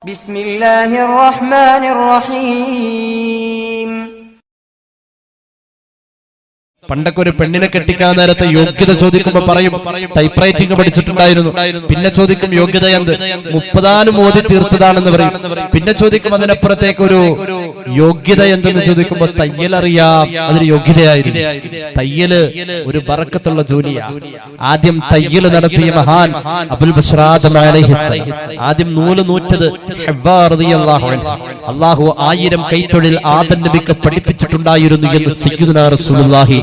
ബിസ്മില്ലാഹിർ റഹ്മാനിർ റഹീം. പണ്ടൊക്കെ ഒരു പെണ്ണിനെ കെട്ടിക്കാൻ നേരത്തെ യോഗ്യത ചോദിക്കുമ്പോ പറയും ടൈപ്പ് റൈറ്റിംഗ് പഠിച്ചിട്ടുണ്ടായിരുന്നു. പിന്നെ ചോദിക്കും യോഗ്യത എന്ത്, 30 ഓതി തീർത്തതാണെന്ന് പറയും. പിന്നെ ചോദിക്കും അതിനപ്പുറത്തേക്ക് ഒരു യോഗ്യത എന്തെന്ന് ചോദിക്കുമ്പോ തയ്യലറിയാം, അതൊരു യോഗ്യതയായിരുന്നു. തയ്യല് ഒരു ബറക്കത്തുള്ള ജോലിയാണ്. ആദ്യം തയ്യല് നടത്തിയ മഹാൻ അബുൽ ബശ്റാദ് അലൈഹിസ്സലാം. ആദ്യം നൂല് നൂറ്റത് ഹബ്ബാ റളിയല്ലാഹു അൻഹു. അല്ലാഹു 1000 കൈത്തൊഴിൽ ആദം നബിക്ക് പഠിപ്പിച്ചിട്ടുണ്ടായിരുന്നു എന്ന് സയ്യിദുനാ റസൂലുള്ളാഹി.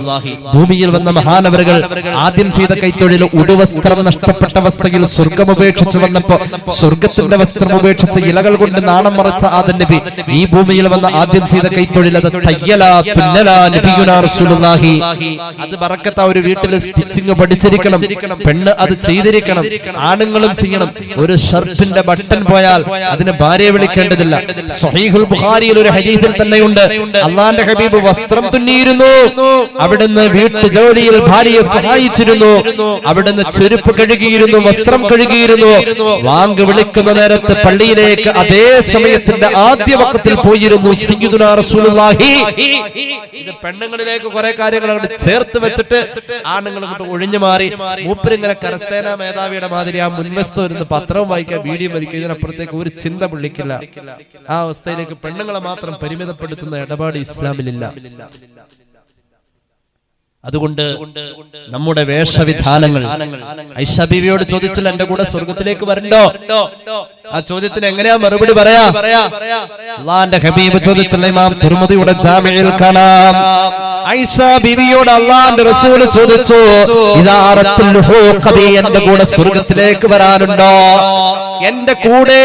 ഭൂമിയിൽ വന്ന മഹാനവറുകൾ ആദ്യം ചെയ്ത കൈത്തൊഴിൽ ഉടുവസ്ത്രം നഷ്ടപ്പെട്ട അവസ്ഥയിൽ സ്വർഗം ഉപേക്ഷിച്ചു വന്നപ്പോ സ്വർഗത്തിന്റെ വസ്ത്രം ഉപേക്ഷിച്ച് ഇലകൾ കൊണ്ട് നാണം മറച്ച ആദം നബി ഈ ഭൂമിയിൽ വന്ന ആദ്യം ചെയ്ത കൈത്തൊഴിൽ അത് തയ്യലാ തുന്നലാ നബിയുനാ റസൂലുള്ളാഹി. അത് ബറക്കത്ത. ഒരു വീട്ടിൽ സ്റ്റിച്ചിങ് പഠിച്ചിരിക്കണം, പെണ്ണ് അത് ചെയ്തിരിക്കണം, ആണുങ്ങളും ചെയ്യണം. ഒരു ഷർട്ടിന്റെ ബട്ടൺ പോയാൽ അതിന് ഭാര്യയെ വിളിക്കേണ്ടതില്ല. സ്വഹീഹുൽ ബുഖാരിയിൽ ഒരു ഹദീസിൽ തന്നെയുണ്ട്, അല്ലാഹുവിന്റെ ഹബീബ് വസ്ത്രം തുന്നിയിരുന്നു, അവിടുന്ന് വീട്ടു ജോലിയിൽ ഭാര്യയെ സഹായിച്ചിരുന്നു, അവിടുന്ന് ചെരുപ്പ് കഴുകിയിരുന്നു, വസ്ത്രം കഴുകിയിരുന്നു. വാങ്ക് വിളിക്കുന്ന നേരത്ത് പള്ളിയിലേക്ക് അതേ സമയത്തിന്റെ ആദ്യ വഖത്തിൽ പോയിരുന്നു സയ്യിദുനാ റസൂലുള്ളാഹി. ഇത് പെണ്ണുങ്ങളിലേക്ക് കുറെ കാര്യങ്ങൾ ചേർത്ത് വെച്ചിട്ട് ആണുങ്ങൾ ഒഴിഞ്ഞു മാറി. മൂപ്പരിങ്ങനെ കരസേനാ മേധാവിയുടെ മാതിരി ആ മുൻവശത്ത് വരുന്ന പത്രവും വായിക്കാൻ വീഡിയോ വലിക്കുക, ഇതിനപ്പുറത്തേക്ക് ഒരു ചിന്ത പുള്ളിക്കില്ല. ആ അവസ്ഥയിലേക്ക് പെണ്ണുങ്ങളെ മാത്രം പരിമിതപ്പെടുത്തുന്ന ഇടപാട് ഇസ്ലാമിലില്ല. അതുകൊണ്ട് നമ്മുടെ വേഷവിധാനങ്ങൾ, ഐഷ ബീവിയോട് ചോദിച്ചില്ല എന്റെ കൂടെ സ്വർഗത്തിലേക്ക് വരണ്ടോ? ആ ചോദ്യത്തിന് എങ്ങനെയാ മറുപടി പറയാ? അല്ലാഹുവിന്റെ ഹബീബ് ചോദിച്ചില്ല. ഇമാം തുർമുദിയുടെ ജാമിഇൽ കാണാം, ഐഷ ബീവിയോട് അല്ലാഹുവിന്റെ റസൂൽ ചോദിച്ചു, എന്റെ കൂടെ സ്വർഗത്തിലേക്ക് വരാനുണ്ടോ? എന്റെ കൂടെ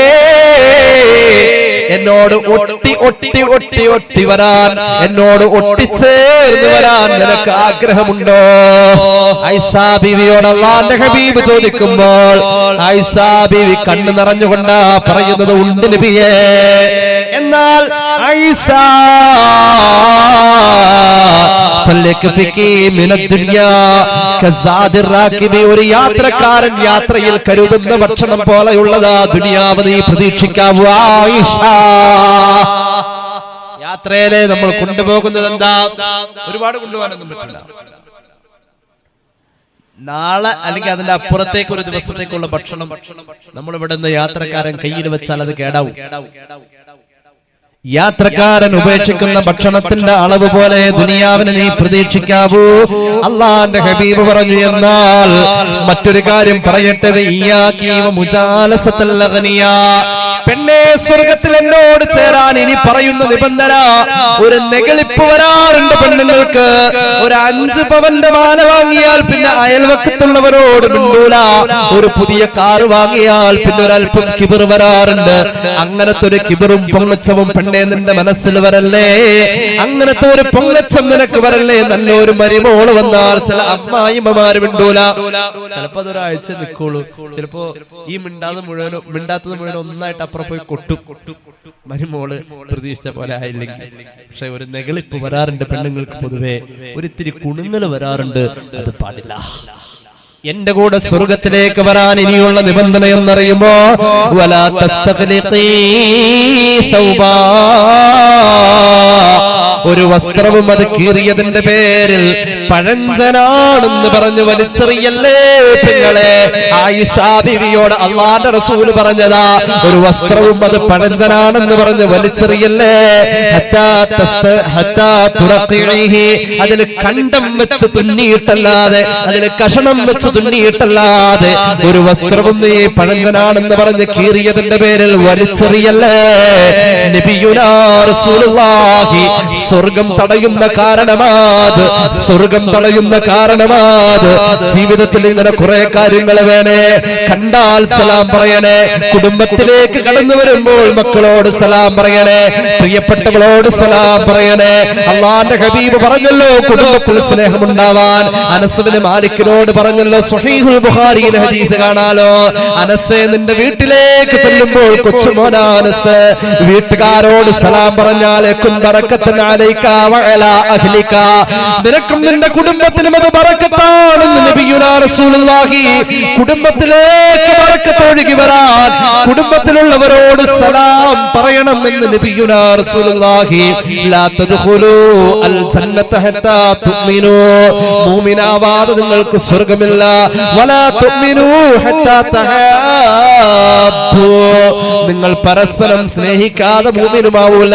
എന്നോട് ഒട്ടി ഒട്ടി ഒട്ടി ഒട്ടി വരാൻ, എന്നോട് ഒട്ടിച്ചേർന്ന് വരാൻ നിനക്ക് ആഗ്രഹമുണ്ടോ? ഐഷാ ബീവിയോട് അല്ലാഹുവിന്റെ ഹബീബ് ചോദിക്കുമ്പോൾ ഐഷാ ബീവി കണ്ണ് നിറഞ്ഞുകൊണ്ടാ പറയുന്നത്, ഉണ്ട് നബിയേ. എന്നാൽ ഐഷാ ഒരു യാത്രക്കാരൻ യാത്രയിൽ കരുതുന്ന ഭക്ഷണം പോലെയുള്ളതാ ദുനിയാവ്, നീ പ്രതീക്ഷിക്കാവൂ. യാത്രയിലെ നമ്മൾ കൊണ്ടുപോകുന്നത് എന്താ? ഒരുപാട് കൊണ്ടുപോകാനൊന്നും പറ്റില്ല. നാളെ അല്ലെങ്കിൽ അതിന്റെ അപ്പുറത്തേക്ക് ഒരു ദിവസത്തേക്കുള്ള ഭക്ഷണം നമ്മൾ ഇവിടെ നിന്ന് യാത്രക്കാരൻ കയ്യിൽ വെച്ചാൽ അത് കേടാവും. യാത്രക്കാരൻ ഉപേക്ഷിക്കുന്ന ഭക്ഷണത്തിന്റെ അളവ് പോലെ ദുനിയാവിനെ നീ പ്രതീക്ഷിക്കാവൂ. അല്ലാഹുവിന്റെ ഹബീബ് പറഞ്ഞു. എന്നാൽ മറ്റൊരു കാര്യം പറയട്ടെ, പെണ്ണെ, സ്വർഗത്തിൽ എന്നോട് ചേരാൻ ഇനി പറയുന്ന നിബന്ധന, ഒരു നെഗളിപ്പ് വരാറുണ്ട് പെണ്ണുങ്ങൾക്ക്. ഒരു 5 പവന്റെ മാല വാങ്ങിയാൽ പിന്നെ അയൽവക്കത്തുള്ളവരോട് മിണ്ടൂല. ഒരു പുതിയ കാറ് വാങ്ങിയാൽ പിന്നെ ഒരല്പം കിബിർ വരാറുണ്ട്. അങ്ങനത്തെ ഒരു കിബിറും പൊങ്ങച്ചവും പെണ്ണെ നിന്റെ മനസ്സിൽ വരല്ലേ. അങ്ങനത്തെ ഒരു പൊങ്ങച്ചം നിനക്ക് വരല്ലേ. നല്ലൊരു മരുമോള് വന്നാൽ ചില അമ്മായിമ്മമാര് മിണ്ടൂല. ചിലപ്പോ അതൊരാഴ്ച നിൽക്കുള്ളൂ. ചിലപ്പോ ഈ മിണ്ടാത്തത് മുഴുവൻ ഒന്നായിട്ട് അപ്പുറം പോയി കൊട്ടും. മരുമോള് പ്രതീക്ഷിച്ച പോലെ ആയില്ലെങ്കിൽ. പക്ഷെ ഒരു നെഗളിപ്പ് വരാറുണ്ട് പെണ്ണുങ്ങൾക്ക്. പൊതുവെ ഒരിത്തിരി കുണുങ്ങല് വരാറുണ്ട്. അത് പാടില്ല. എന്റെ കൂടെ സ്വർഗത്തിലേക്ക് വരാൻ ഇനിയുള്ള നിബന്ധന എന്നറിയുമോ? വലാ തസ്തഖ്ലിഖീ തൗബാ, ഒരു വസ്ത്രവും അത് കീറിയതിന്റെ പേരിൽ പഴഞ്ചനാണെന്ന് പറഞ്ഞു വലിച്ചെറിയല്ലേ പെങ്ങളെ. ആയിഷാ ബീവിയോട് അല്ലാഹുവിന്റെ റസൂൽ പറഞ്ഞതാ, ഒരു വസ്ത്രവും അത് പഴഞ്ചനാണെന്ന് പറഞ്ഞു വലിച്ചെറിയല്ലേ. അതിൽ കണ്ടം വെച്ച് തുന്നിയിട്ടല്ലാതെ, അതിൽ കഷണം വെച്ച് തുന്നിയിട്ടല്ലാതെ ഒരു വസ്ത്രവും നീ പഴഞ്ചനാണെന്ന് പറഞ്ഞ് കീറിയതിന്റെ പേരിൽ വലിച്ചെറിയല്ലേ. നബിയുനാ റസൂലുള്ളാഹി സ്വർഗം തടയുന്ന കാരണമാത്, സ്വർഗം തടയുന്ന കാരണമാത്. ജീവിതത്തിൽ ഇങ്ങനെ കുറെ കാര്യങ്ങൾ വേണേ. കണ്ടാൽ സലാം പറയണേ. കുടുംബത്തിലേക്ക് കടന്നു വരുമ്പോൾ മക്കളോട് സലാം പറയണേ. പ്രിയപ്പെട്ടവളോട് സലാം പറയണേ. അല്ലാഹുവിന്റെ ഹബീബ് പറഞ്ഞല്ലോ കുടുംബത്തിൽ സ്നേഹമുണ്ടാവാൻ. അനസ് ബിൻ മാലിക്കിനോട് പറഞ്ഞല്ലോ, സ്വഹീഹുൽ ബുഖാരിയിലെ ഹദീസ് കാണാലോ. അനസ്, നിന്റെ വീട്ടിലേക്ക് ചെല്ലുമ്പോൾ കൊച്ചുമോനാ അനസ്, വീട്ടുകാരോട് സലാം പറഞ്ഞാൽ ബറക്കത്തുൻ അലൈക വഅലാ അഹ്ലിക, നിനക്കും നിന്റെ കുടുംബത്തിനും അത് ബറക്കത്താണെന്ന് നബിയുനാ റസൂലുള്ളാഹി. കുടുംബത്തിലേക്ക് ബറക്കത്ത് ഒഴുകി വരാൻ കുടുംബത്തിലുള്ളവരോട് സലാം പറയണമെന്ന് നബിയുനാ റസൂലുള്ളാഹി. ലാ തദ്ഖുലൂ അൽ ജന്നത ഹത്താ തുഅ്മിനൂ, മുഅ്മിനാവാതെ നിങ്ങൾക്ക് സ്വർഗ്ഗമില്ല. വലാ തുഅ്മിനൂ ഹത്താ തഹാബ്ബൂ, നിങ്ങൾ പരസ്പരം സ്നേഹിക്കാതെ മുഅ്മിനുമാവൂല.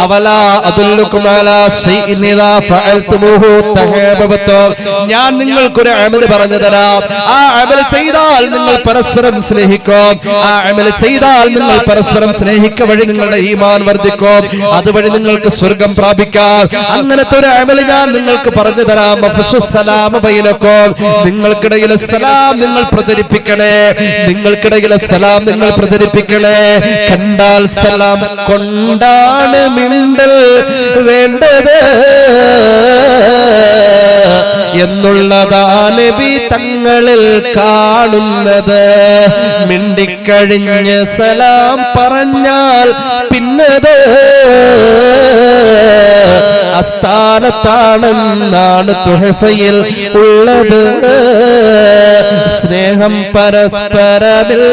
അവലാ അദുല്ലുകും അലാ ശൈഇൻ ഇദാ ഫഅൽതുമൂഹു തഹാബബതും, ഞാൻ നിങ്ങൾക്കൊരു അമൽ പറഞ്ഞു തരാം. ആ അമൽ ചെയ്താൽ നിങ്ങൾ പരസ്പരം സ്നേഹിക്കും. ആ അമൽ ചെയ്താൽ നിങ്ങൾ പരസ്പരം സ്നേഹിക്കുക വഴി നിങ്ങളുടെ ഈമാൻ വർദ്ധിക്കും. അതുവഴി നിങ്ങൾക്ക് സ്വർഗം പ്രാപിക്കാം. അങ്ങനത്തെ ഒരു അമൽ ഞാൻ നിങ്ങൾക്ക് പറഞ്ഞു തരാം. അഫ്ശുസ്സലാമ ബൈനക്കും, നിങ്ങൾക്കിടയിലെ സലാം നിങ്ങൾ പ്രചരിപ്പിക്കണേ. നിങ്ങൾക്കിടയിലെ സലാം നിങ്ങൾ പ്രചരിപ്പിക്കണേ. കണ്ടാൽ സലാം കൊണ്ടാണ് മിണ്ടൽ വേണ്ടത് എന്നുള്ളതാ നബി തങ്ങളിൽ കാണുന്നത്. മിണ്ടിക്കഴിഞ്ഞ് സലാം പറഞ്ഞാൽ പിന്നത് അസ്ഥാനത്താണെന്നാണ് തുഹഫയിൽ ഉള്ളത്. സ്നേഹം പരസ്പരമിൽ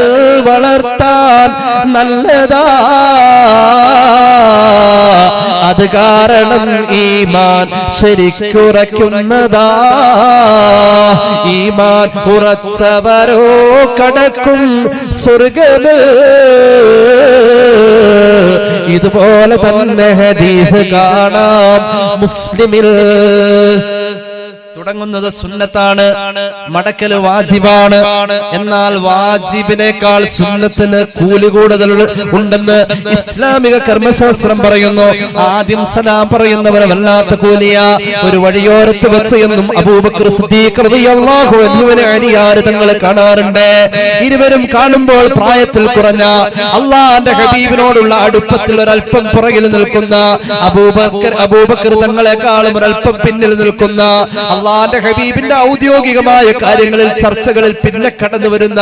വളർത്താൻ നല്ലതാ, അത് കാരണം ഈമാൻ ശരിക്കുറയ്ക്കുന്നതാ. ഈമാൻ ഉറച്ചവരോ കടക്കും സ്വർഗ്ഗമേ. ഇതുപോലെ തന്നെ ഹദീസ് കാണാം മുസ്ലിമിൽ. തുടങ്ങുന്നത് സുന്നത്താണ്, മടക്കല് വാജിബാണ്. എന്നാൽ വാജിബിനേക്കാൾ സുന്നത്തിന് കൂലി കൂടുതൽ ഉണ്ടെന്ന് ഇസ്ലാമിക കർമ്മശാസ്ത്രം പറയുന്നു. ആദ്യം സലാം പറയുന്നവരെ വല്ലാത്ത കൂലിയ. ഒരു വഴിയോരത്ത് വെച്ച് എന്നും അബൂബക്കർ സിദ്ദീഖ് റളിയല്ലാഹു അൻഹുവിനെ അലിയാര് തങ്ങൾ കാണാറുണ്ട്. ഇരുവരും കാണുമ്പോൾ പ്രായത്തിൽ കുറഞ്ഞ അള്ളാന്റെ ഹബീബിനോടുള്ള അടുപ്പത്തിൽ ഒരൽപ്പം പുറകിൽ നിൽക്കുന്ന അബൂബക്കർ തങ്ങളെക്കാളും ഒരൽപ്പം പിന്നിൽ നിൽക്കുന്ന അള്ളാന്റെ ഹബീബിന്റെ ഔദ്യോഗികമായ കാര്യങ്ങളിൽ ചർച്ചകളിൽ പിന്നെ കടന്നു വരുന്ന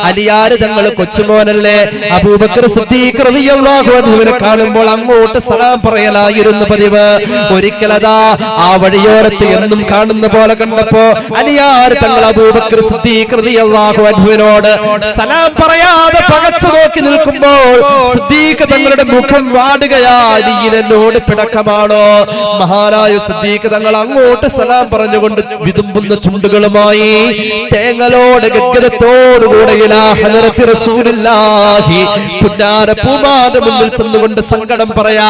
അലിയാര് തങ്ങൾ കൊച്ചുമോനല്ലേ. അബൂബക്കർ സിദ്ദീഖ് റളിയല്ലാഹു അൻഹുവിനെ കാണുമ്പോൾ അങ്ങോട്ട് സലാം പറയലായിരുന്നു പതിവ്. ഒരിക്കലതാ ആ വഴിയോരത്ത് എന്നും കാണുന്ന പോലെ കണ്ടപ്പോ അലിയാര് തങ്ങൾ അബൂബക്കർ സിദ്ദീഖ് റളിയല്ലാഹു അൻഹുവിനോട് സലാം പറയാതെ പകച്ചു നോക്കി നിൽക്കുമ്പോൾ സിദ്ദീഖ് തങ്ങളുടെ മുഖം വാടുകയാ. എന്നോട് പിണക്കമാണോ? മഹാനായ സിദ്ദീഖ് തങ്ങൾ അങ്ങോട്ട് സലാം പറഞ്ഞുകൊണ്ട് വിതുമ്പുന്ന ചുണ്ടുകളുമായി തേങ്ങലോട് ഗദ്ഗതത്തോടുകൂടെ ഇലാ ഹദറത്തി റസൂലുള്ളാഹി പുന്നാര പൂമാന്റെ മുന്നിൽ ചെന്നുകൊണ്ട് സങ്കടം പറയാ.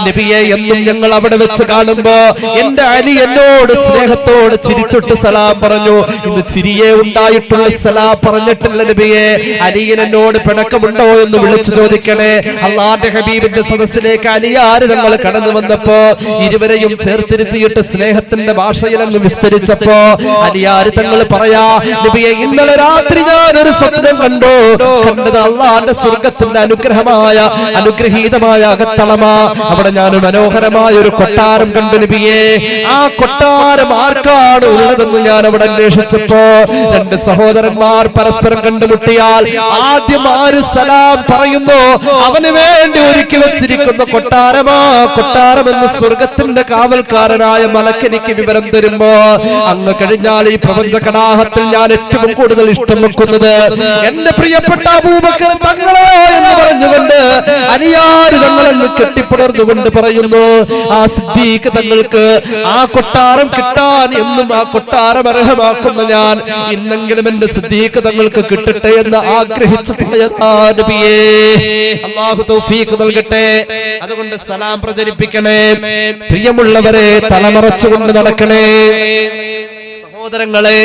നബിയെ, എന്നും ഞങ്ങൾ അവിടെ വെച്ച് കാണുമ്പോ എന്റെ അലി എന്നോട് സ്നേഹത്തോട് ചിരിച്ചിട്ട് സലാം പറഞ്ഞു. ഇന്ന് ചിരിയെ ഉണ്ടായിട്ടുള്ള സലാം പറഞ്ഞിട്ടില്ല നബിയെ. അലിയൻ എന്നോട് പിണക്കമുണ്ടോ എന്ന് വിളിച്ചു ചോദിക്കണേ. അള്ളാന്റെ ഹബീബിന്റെ സദസ്സിലേക്ക് അലിയാര് തങ്ങൾ കടന്നു വന്നപ്പോ ഇരുവരെയും ചേർത്തിരുത്തിയിട്ട് സ്നേഹത്തിന്റെ ഭാഷയിലങ്ങ് വിസ്തരിച്ചപ്പോ അലിയാര് തങ്ങൾ പറയാ, നബിയെ, ഇന്നലെ രാത്രി ഞാനൊരു സ്വപ്നം കണ്ടു. കണ്ടത് അള്ളാന്റെ സ്വർഗത്തിന്റെ അനുഗ്രഹീതമായ അകത്തളമാ. അവിടെ ഞാൻ മനോഹരമായ ഒരു കൊട്ടാരം കണ്ടു നബിയെ. ആ കൊട്ടാരം ആർക്കാണ് ഉള്ളതെന്ന് ഞാൻ അവിടെ അന്വേഷിച്ചപ്പോ രണ്ട് സഹോദരന്മാർ പരസ്പരം കണ്ടുമുട്ടിയാൽ ആദ്യം ആര് സലാം പറയുന്നു അവന് വേണ്ടി ഒരുക്കി വെച്ചിരിക്കുന്ന കൊട്ടാരമാ. കൊട്ടാരമെന്ന് സ്വർഗത്തിന്റെ കാവൽക്കാരനായ മലക്കെനിക്ക് വിവരം തരുമ്പോ അങ്ങ് കഴിഞ്ഞാൽ ഈ പ്രപഞ്ച കടാഹത്തിൽ ഞാൻ ഏറ്റവും കൂടുതൽ ഇഷ്ടം വെക്കുന്നത് എന്റെ പ്രിയപ്പെട്ട അബൂബക്കർ തങ്ങളെ എന്ന് പറഞ്ഞുകൊണ്ട് അലിയാര് തങ്ങളെന്ന് കെട്ടിപ്പുണർന്നുകൊണ്ട് പറയുന്നു, ആ സിദ്ദീഖ് തങ്ങൾക്ക് ആ കൊട്ടാരം കിട്ടാൻ എന്നും ആ കൊട്ടാരം അർഹമാക്കുന്ന ഞാൻ ഇന്നെങ്കിലും എന്റെ സിദ്ദീഖ് തങ്ങൾക്ക് കിട്ടട്ടെ എന്ന് ആഗ്രഹിച്ചു പോയതാ നബിയേ. അല്ലാഹു തൗഫീഖ് നൽകട്ടെ. അതുകൊണ്ട് സലാം പ്രചരിപ്പിക്കണേ. പ്രിയമുള്ളവരെ, തലമറച്ചുകൊണ്ട് നടക്കണേ. സഹോദരങ്ങളെ,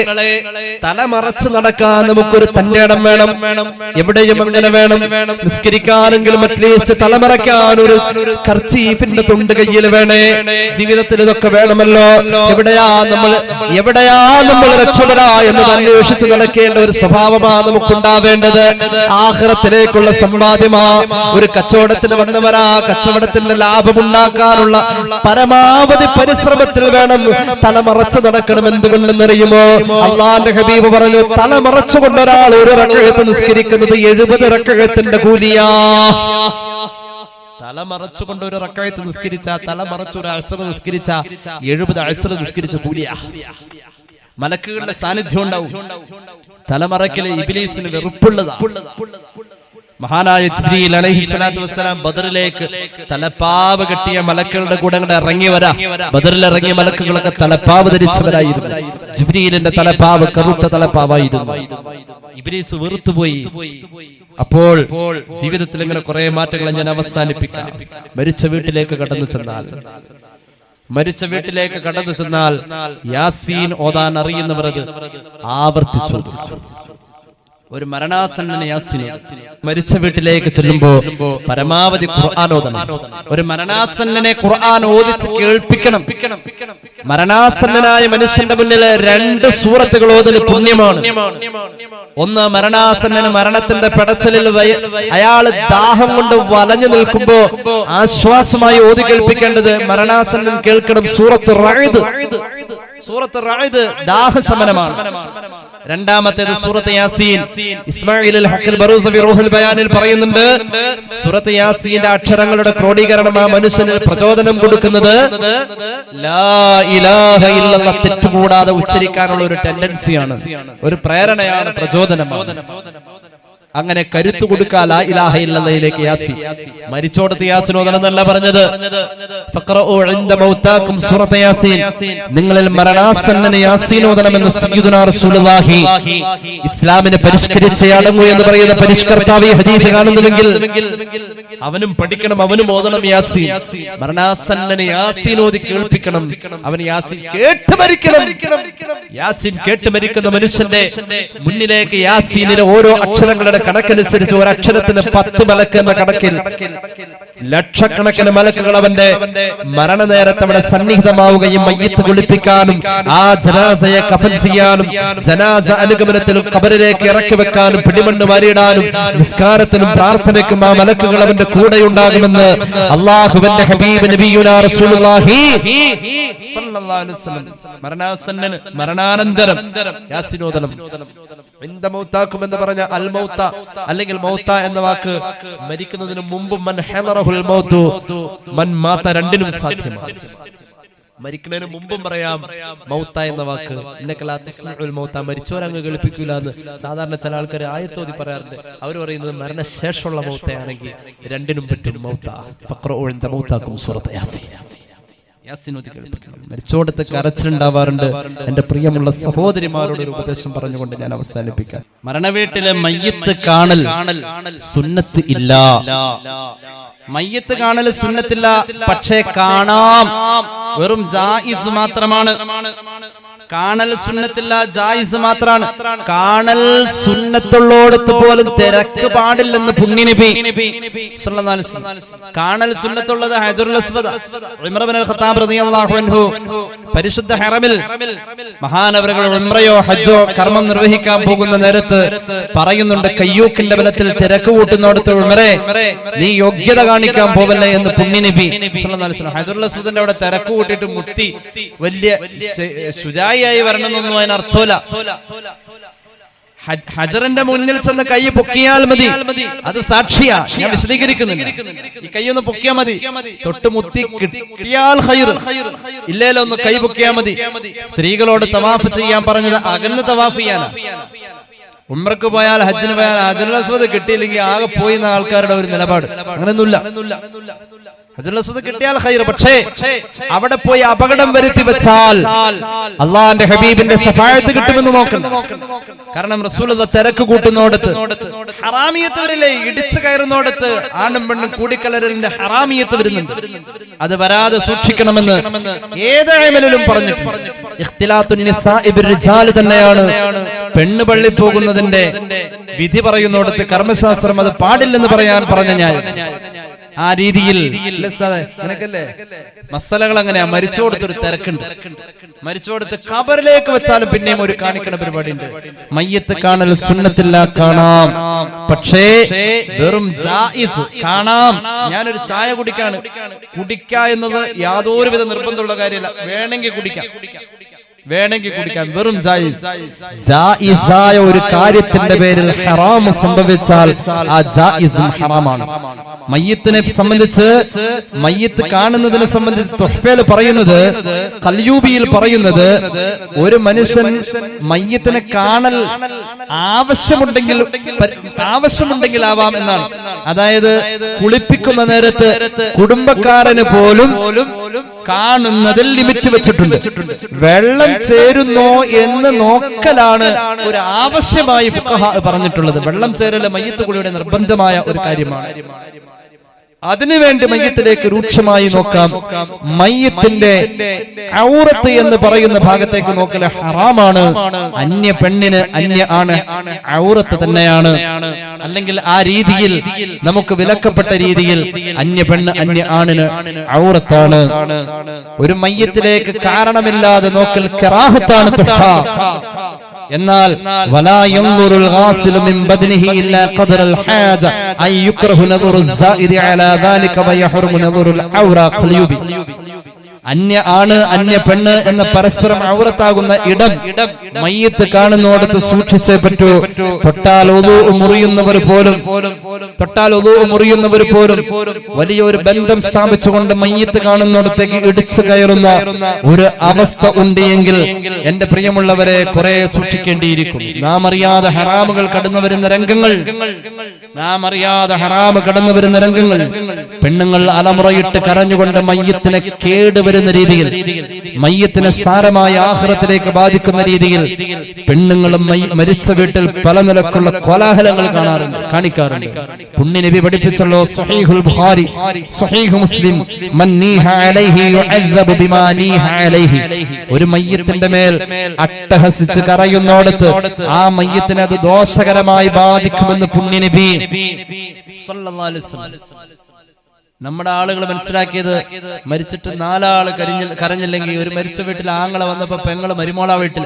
തലമറച്ച് നടക്കാൻ നമുക്കൊരു തന്റെ ഇടം വേണം. എവിടെയും അങ്ങനെ വേണം. നിസ്കരിക്കാനെങ്കിലും അറ്റ്ലീസ്റ്റ് തലമറയ്ക്കാൻ ഒരു കർച്ചീഫിന്റെ തുണ്ട് കയ്യിൽ വേണേ. ജീവിതത്തിൽ ഇതൊക്കെ വേണമല്ലോ. എവിടെയാ നമ്മൾ രക്ഷപ്പെടാ എന്നത് അന്വേഷിച്ച് നടക്കേണ്ട ഒരു സ്വഭാവമാ നമുക്കുണ്ടാവേണ്ടത്. ആഖിറത്തിലേക്കുള്ള സമ്പാദ്യമാ. ഒരു കച്ചവടത്തിന് വന്നവരാ കച്ചവടത്തിന്റെ ലാഭമുണ്ടാക്കാനുള്ള പരമാവധി പരിശ്രമത്തിൽ വേണം തലമറച്ച് നടക്കണം. എന്തുകൊണ്ടെന്നറിയുമോ? അള്ളാന്റെ ഹബീബ് പറഞ്ഞു, തലമറച്ചുകൊണ്ട് ഒരാൾ ഒരു റക്അത്ത് നിസ്കരിക്കുന്നത് 70 റക്അത്തിന്റെ കൂലിയാ. തല മറച്ചുകൊണ്ട് ഒരു റക്അത്ത് നിസ്കരിച്ച, തല മറച്ചു ഒരു അസ്ർ നിസ്കരിച്ച 70 അസ്ർ നിസ്കരിച്ച കൂലിയാ. മലക്കുകളുടെ സാന്നിധ്യം ഉണ്ടാവും. തലമറക്കല് ഇബ്ലീസിന് വെറുപ്പുള്ളതാ. മഹാനായ ജിബ്രീൽ അലൈഹിസ്സലാത്തു വസ്സലാം ബദറിലേക്ക് തലപ്പാവ് കെട്ടിയ മലക്കുകളുടെ കൂടെ ഇറങ്ങി വരാ. ബദറിൽ ഇറങ്ങിയ മലക്കുകളൊക്കെ തലപ്പാവ് ധരിച്ചവരായിരുന്നു. ജിബ്രീലിന്റെ തലപ്പാവ് കറുത്ത തലപ്പാവായിരുന്നു. ഇബ്ലീസ് വെറുത്തുപോയി. അപ്പോൾ ജീവിതത്തിൽ ഇങ്ങനെ കുറെ മാറ്റങ്ങൾ ഞാൻ അവസാനിപ്പിക്കാം. മരിച്ച വീട്ടിലേക്ക് കടന്നു ചെന്നാൽ യാസീൻ ഓതാൻ അറിയുന്നവർ അത് ആവർത്തിച്ചു. ഒരു മരണാസന്നനെ യാസീൻ മരിച്ച വീട്ടിലേക്ക് ചെല്ലുമ്പോ പരമാവധി ഖുർആൻ ഓതണം. ഒരു മരണാസന്നനെ ഖുർആൻ ഓദിച്ച് കേൾപ്പിക്കണം. മരണാസന്നനായ മനുഷ്യന്റെ മുന്നിൽ 2 സൂറത്തുകൾ ഓതൽ പുണ്യമാണ്. ഒന്ന്, മരണാസന്നന് മരണത്തിന്റെ പെടച്ചലിൽ അയാള് ദാഹം കൊണ്ട് വലഞ്ഞു നിൽക്കുമ്പോ ആശ്വാസമായി ഓതി കേൾപ്പിക്കേണ്ടത് മരണാസന്നൻ കേൾക്കണം സൂറത്ത് റഅദ്. സൂറത്ത് റഅദ് ദാഹശമനമാണ്. രണ്ടാമത്തേത് സൂറത്ത് യാസീൻ. ഇസ്മായിൽ അൽ ഹഖ് അൽ ബറൂസവി റൂഹുൽ ബയാനിൽ പറയുന്നുണ്ട്, സൂറത്ത് യാസീന്റെ അക്ഷരങ്ങളുടെ ക്രോഡീകരണം ആ മനുഷ്യനിൽ പ്രചോദനം കൊടുക്കുന്നത് ലാ ഇലാഹ ഇല്ലല്ലാഹ് തെറ്റുകൂടാതെ ഉച്ചരിക്കാനുള്ള ഒരു ടെൻഡൻസിയാണ്, ഒരു പ്രേരണയാണ്, പ്രചോദനമാണ്. അങ്ങനെ കരുത്തു കൊടുക്കുക ലാ ഇലാഹ ഇല്ലല്ലാഹിലേക്ക് യാസീൻ. മരിച്ചോടത്ത് യാസീൻ ഓതണമെന്നല്ല പറഞ്ഞത്. ഫഖറഉ ഇൻദ മൗതാകും സൂറത്ത് യാസീൻ. നിങ്ങളിൽ മരണാസന്നന് യാസീൻ ഓതണമെന്ന് സയ്യിദുനാ റസൂലുള്ളാഹി. ഇസ്ലാമിനെ പരിഷ്കരിച്ചേ അടങ്ങൂ എന്ന് പറയുന്ന പരിഷ്കർത്താവ് ഈ ഹദീസ് കാണുന്നുവെങ്കിൽ അവനും പഠിക്കണം, അവനും ഓതണം യാസീൻ. മരണാസന്നന് യാസീൻ ഓതി കേൾപ്പിക്കണം. അവൻ യാസീൻ കേട്ട് മരിക്കണം. യാസീൻ കേട്ട് മരിക്കുന്ന മനുഷ്യന്റെ മുന്നിലേക്ക് യാസീനിലെ ഓരോ അക്ഷരങ്ങളുടെ കണക്കനുസരിച്ച് ഒരക്ഷരത്തിന് 10 മലക്ക് എന്ന കണക്കിൽ ലക്ഷക്കണക്കിന് മലക്കുകൾ അവന്റെ മരണനേരത്ത് അവിടെ സന്നിഹിതമാവുകയും മയ്യിത്ത് കുളിപ്പിക്കാനും ആ ജനാസയെ കഫൻ ചെയ്യാനും ജനാസ അനുഗമനത്തിലും ഖബറിലേക്ക് ഇറക്കി വെക്കാനും പിടിമണ്ണ് വാരിയിടാനും നിസ്കാരത്തിനും പ്രാർത്ഥനയ്ക്കും ആ മലക്കുകൾ അവന്റെ കൂടെയുണ്ടാകുമെന്ന് അല്ലാഹുവിന്റെ ഹബീബ് നബിയുനാ റസൂലുള്ളാഹി സ്വല്ലല്ലാഹു അലൈഹി വസല്ലം. മരണാസന്നന് മരണാനന്തരം യാസീൻ ഓതണം. ഇൻദ മൗതാകും എന്ന് പറഞ്ഞ അൽ മൗത അല്ലെങ്കിൽ മൗത എന്ന വാക്ക് മരിക്കുന്നതിന് മുമ്പ് മൻ ഹദറഹുൽ മൗതു മൻ മാത രണ്ടിനും സാധ്യമാണ്. മരിക്കുന്നതിന് മുമ്പും പറയാം മൗത എന്ന വാക്ക്. ഇന്നക ലാ തസ്മഉൽ മൗത, മരിച്ചോരങ്ങ് കേൾപ്പിക്കൂല എന്ന് സാധാരണ ചില ആൾക്കാർ ആയത്തോതി പറയാറുണ്ട്. അവർ പറയുന്നത് മരണശേഷമുള്ള മൗതയാണെങ്കിൽ രണ്ടിനും പറ്റും മൗത. ഫഖറഉ ഇൻദ മൗതാകും സൂറത്ത് യാസീൻ. മരിച്ചോടത്ത് കരച്ചിലുണ്ടാവാറുണ്ട്. എന്റെ പ്രിയമുള്ള സഹോദരിമാരോട് ഒരു ഉപദേശം പറഞ്ഞുകൊണ്ട് ഞാൻ അവസാനിപ്പിക്കാം. മരണവീട്ടിലെ മയ്യിത്ത് കാണൽ സുന്നത്ത് ഇല്ല. മയ്യിത്ത് കാണൽ സുന്നത്തില്ല, പക്ഷേ കാണാം, വെറും ജായിസ് മാത്രമാണ്. കാണൽ സുന്നത്തില്ല, ജായിസ് മാത്രമാണ്. കാണൽ സുന്നത്തുള്ളോടത്ത് പോലും തിരക്ക് പാടില്ലെന്ന് പുണ്യനബി സല്ലല്ലാഹു അലൈഹി വസല്ലം. കാണൽ സുന്നത്തുള്ളത് ഹജറുൽ അസ്വദ്. ഉമർ ഇബ്നുൽ ഖത്താബ് റളിയല്ലാഹു അൻഹു പരിശുദ്ധ ഹറമിൽ മഹാനവറുകൾ ഉംറയോ ഹജ്ജോ കർമ്മം നിർവഹിക്കാൻ പോകുന്ന നേരത്ത് പറയുന്നുണ്ട്, കയ്യൂക്കിന്റെ ബലത്തിൽ തിരക്ക് കൂട്ടുന്നോടത്ത് ഉമറേ നീ യോഗ്യത കാണിക്കാൻ പോവല്ലേ എന്ന് പുണ്യനബി സല്ലല്ലാഹു അലൈഹി വസല്ലം. ഹജറുൽ അസ്വദിന്റെ അവിടെ തിരക്ക് കൂട്ടിയിട്ട് മുത്തി വലിയ ശുജായി വരണമെന്നൊന്നും അതിനർത്ഥമില്ല. ഹജറിന്റെ മുന്നിൽ ചെന്ന് കൈ പൊക്കിയാൽ മതി, അത് സാക്ഷിയാ. ഞാൻ വിശദീകരിക്കുന്നില്ല. ഈ കൈ ഒന്ന് പൊക്കിയാൽ മതി, തൊട്ട് മുത്തി കിട്ടിയാൽ ഖൈർ, ഇല്ലേലോ ഒന്ന് കൈ പൊക്കിയാൽ മതി. സ്ത്രീകളോട് തവാഫ് ചെയ്യാൻ പറഞ്ഞത് അകന്ന് തവാഫ് ചെയ്യാനാ. ഉംറക്ക് പോയാൽ ഹജ്ജിന് പോയാൽ ഹജറുൽ അസ്വദ് കിട്ടിയില്ലെങ്കിൽ ആകെ പോയി എന്ന ആൾക്കാരുടെ ഒരു നിലപാട്. അങ്ങനെയൊന്നുമില്ല. ഹജറുൽ അസ്വദ് കിട്ടിയാൽ ഖൈർ, പക്ഷേ അവിടെ പോയി അപകടം വരുത്തി വെച്ചാൽ അള്ളാന്റെ ഹബീബിന്റെ ശഫാഅത്ത് കിട്ടുമെന്ന് നോക്കണം. കാരണം റസൂലുള്ളാഹി തിരക്ക് കൂട്ടുന്നോടത്ത് ഹറാമിയത്ത് വരില്ലേ, ഇടിച്ചു കയറുന്നോടത്ത് ആണും പെണ്ണും കൂടിക്കലരലിന്റെ ഹറാമിയത്ത് വരുന്നുണ്ട്. അത് വരാതെ സൂക്ഷിക്കണമെന്ന് ഏത് ഇൽമിലും പറഞ്ഞിട്ടുണ്ട്. ഇഖ്തിലാത്തുൻ നിസാഇ ബിർരിജാൽ തന്നെയാണ് പെണ്ണ് പള്ളി പോകുന്നതിന്റെ വിധി പറയുന്നോടത്ത് കർമ്മശാസ്ത്രം അത് പാടില്ലെന്ന് പറയാൻ പറഞ്ഞ ഞാൻ ആ രീതിയിൽ മസലകൾ അങ്ങനെയാ. മരിച്ചോടത്തൊരു തിരക്കുണ്ട്. മരിച്ചോടത്ത് ഖബറിലേക്ക് വെച്ചാലും പിന്നെയും ഒരു കാണിക്കണ പരിപാടി ഉണ്ട്. മയ്യത്ത് കാണൽ സുന്നത്തില്ല, കാണാം, പക്ഷേ വെറും ജായിസ്. കാണാം, ഞാനൊരു ചായ കുടിക്ക എന്നത് യാതൊരുവിധ നിർബന്ധമുള്ള കാര്യമല്ല. വേണമെങ്കിൽ കുടിക്കാം. വേണമെങ്കിൽ കുടിക്കാം, വെറും ജായിസായ ഒരു കാര്യത്തിന്റെ പേരിൽ ഹറാം സംഭവിച്ചാൽ ആ ജായിസും ഹറാമാണ്. മയ്യിത്തിനെ സംബന്ധിച്ച്, മയ്യിത്ത് കാണുന്നതിനെ സംബന്ധിച്ച് തുഹ്ഫയിൽ പറയുന്നത്, ഖൽയൂബിയിൽ പറയുന്നത്, ഒരു മനുഷ്യൻ മയ്യിത്തിനെ കാണൽ ആവശ്യമുണ്ടെങ്കിൽ ആവാം എന്നാണ്. അതായത് കുളിപ്പിക്കുന്ന നേരത്ത് കുടുംബക്കാരന് പോലും കാണുന്നതിൽ ലിമിറ്റ് വെച്ചിട്ടുണ്ട്. വെള്ളം ചേരുന്നോ എന്ന് നോക്കലാണ് ഒരു ആവശ്യമായി ഫുഖഹാ പറഞ്ഞിട്ടുള്ളത്. വെള്ളം ചേരൽ മയ്യിത്ത് കുളിയുടെ നിർബന്ധമായ ഒരു കാര്യമാണ്. അതിനുവേണ്ടി മയ്യത്തിലേക്ക് രൂക്ഷമായി നോക്കാം. മയ്യത്തിന്റെ ഔറത്ത് എന്ന് പറയുന്ന ഭാഗത്തേക്ക് നോക്കൽ ഹറാമാണ്. അന്യ പെണ്ണിന് അന്യ ആണ് ഔറത്ത് തന്നെയാണ്. അല്ലെങ്കിൽ ആ രീതിയിൽ നമുക്ക് വിലക്കപ്പെട്ട രീതിയിൽ അന്യ പെണ്ണ് അന്യ ആണിന് ഔറത്താണ്. ഒരു മയ്യത്തിലേക്ക് കാരണമില്ലാതെ നോക്കൽ കറാഹത്താണ് തുഹ്ഫ. എന്നാൽ വലാ യൻദുറുൽ ഗാസിലു മിൻ ബദനിഹി ഇല്ലാ ഖദറൽ ഹാജ അൻ യുക്റഹു നദറുൽ സായിദി അലാ ദാലിക വയഹ്റുമു നദറുൽ ഔറാ ഖൽയൂബി. അന്യ ആണ് അന്യ പെണ്ണ് എന്ന പരസ്പരം ഔറത്താകുന്ന ഇടം മയ്യിത്ത് കാണുന്നോടത്ത് സൂക്ഷിച്ചേ പറ്റൂ. തൊട്ടാൽ ഒളൂ മുറിയുന്നവർ പോലും വലിയൊരു ബന്ധം സ്ഥാപിച്ചുകൊണ്ട് മയ്യിത്ത് കാണുന്നിടത്തേക്ക് ഇടിച്ചു കയറുന്ന ഒരു അവസ്ഥ ഉണ്ട് എങ്കിൽ എന്റെ പ്രിയമുള്ളവരെ കുറെ സൂക്ഷിക്കേണ്ടിയിരിക്കും. നാം അറിയാതെ ഹറാമുകൾ കടന്നു വരുന്ന രംഗങ്ങൾ, പെണ്ണുങ്ങൾ അലമുറയിട്ട് കരഞ്ഞുകൊണ്ട് മയ്യിത്തിനെ കേടുവരുന്ന രീതിയിൽ, മയ്യിത്തിനെ സാരമായ ആഖിറത്തിലേക്ക് ബാധിക്കുന്ന രീതിയിൽ പെണ്ണുങ്ങളും മരിച്ച വീട്ടിൽ പല നിലക്കുള്ള കോലാഹലങ്ങൾ കാണിക്കാറുണ്ട്. പുണ്യനബി പഠിപ്പിച്ചല്ലോ, സ്വഹീഹുൽ ബുഖാരി, സ്വഹീഹ് മുസ്ലിം, മൻ നീഹ അലൈഹി യുഅദ്ദബു ബിമാ നീഹ അലൈഹി. ഒരു മയ്യിത്തിന്റെ മേൽ അട്ടഹസിച്ച് കരയുന്നോടത്ത് ആ മയ്യിത്തിനെ അത് ദോഷകരമായി ബാധിക്കുമെന്ന് പുണ്യനബി സല്ലല്ലാഹു അലൈഹി വസല്ലം. നമ്മുടെ ആളുകൾ മനസ്സിലാക്കിയത്, മരിച്ചിട്ട് 4 ആള് കരഞ്ഞില്ലെങ്കിൽ, ഒരു മരിച്ച വീട്ടിൽ ആങ്ങളെ വന്നപ്പോ പെങ്ങള് മരുമോള വീട്ടിൽ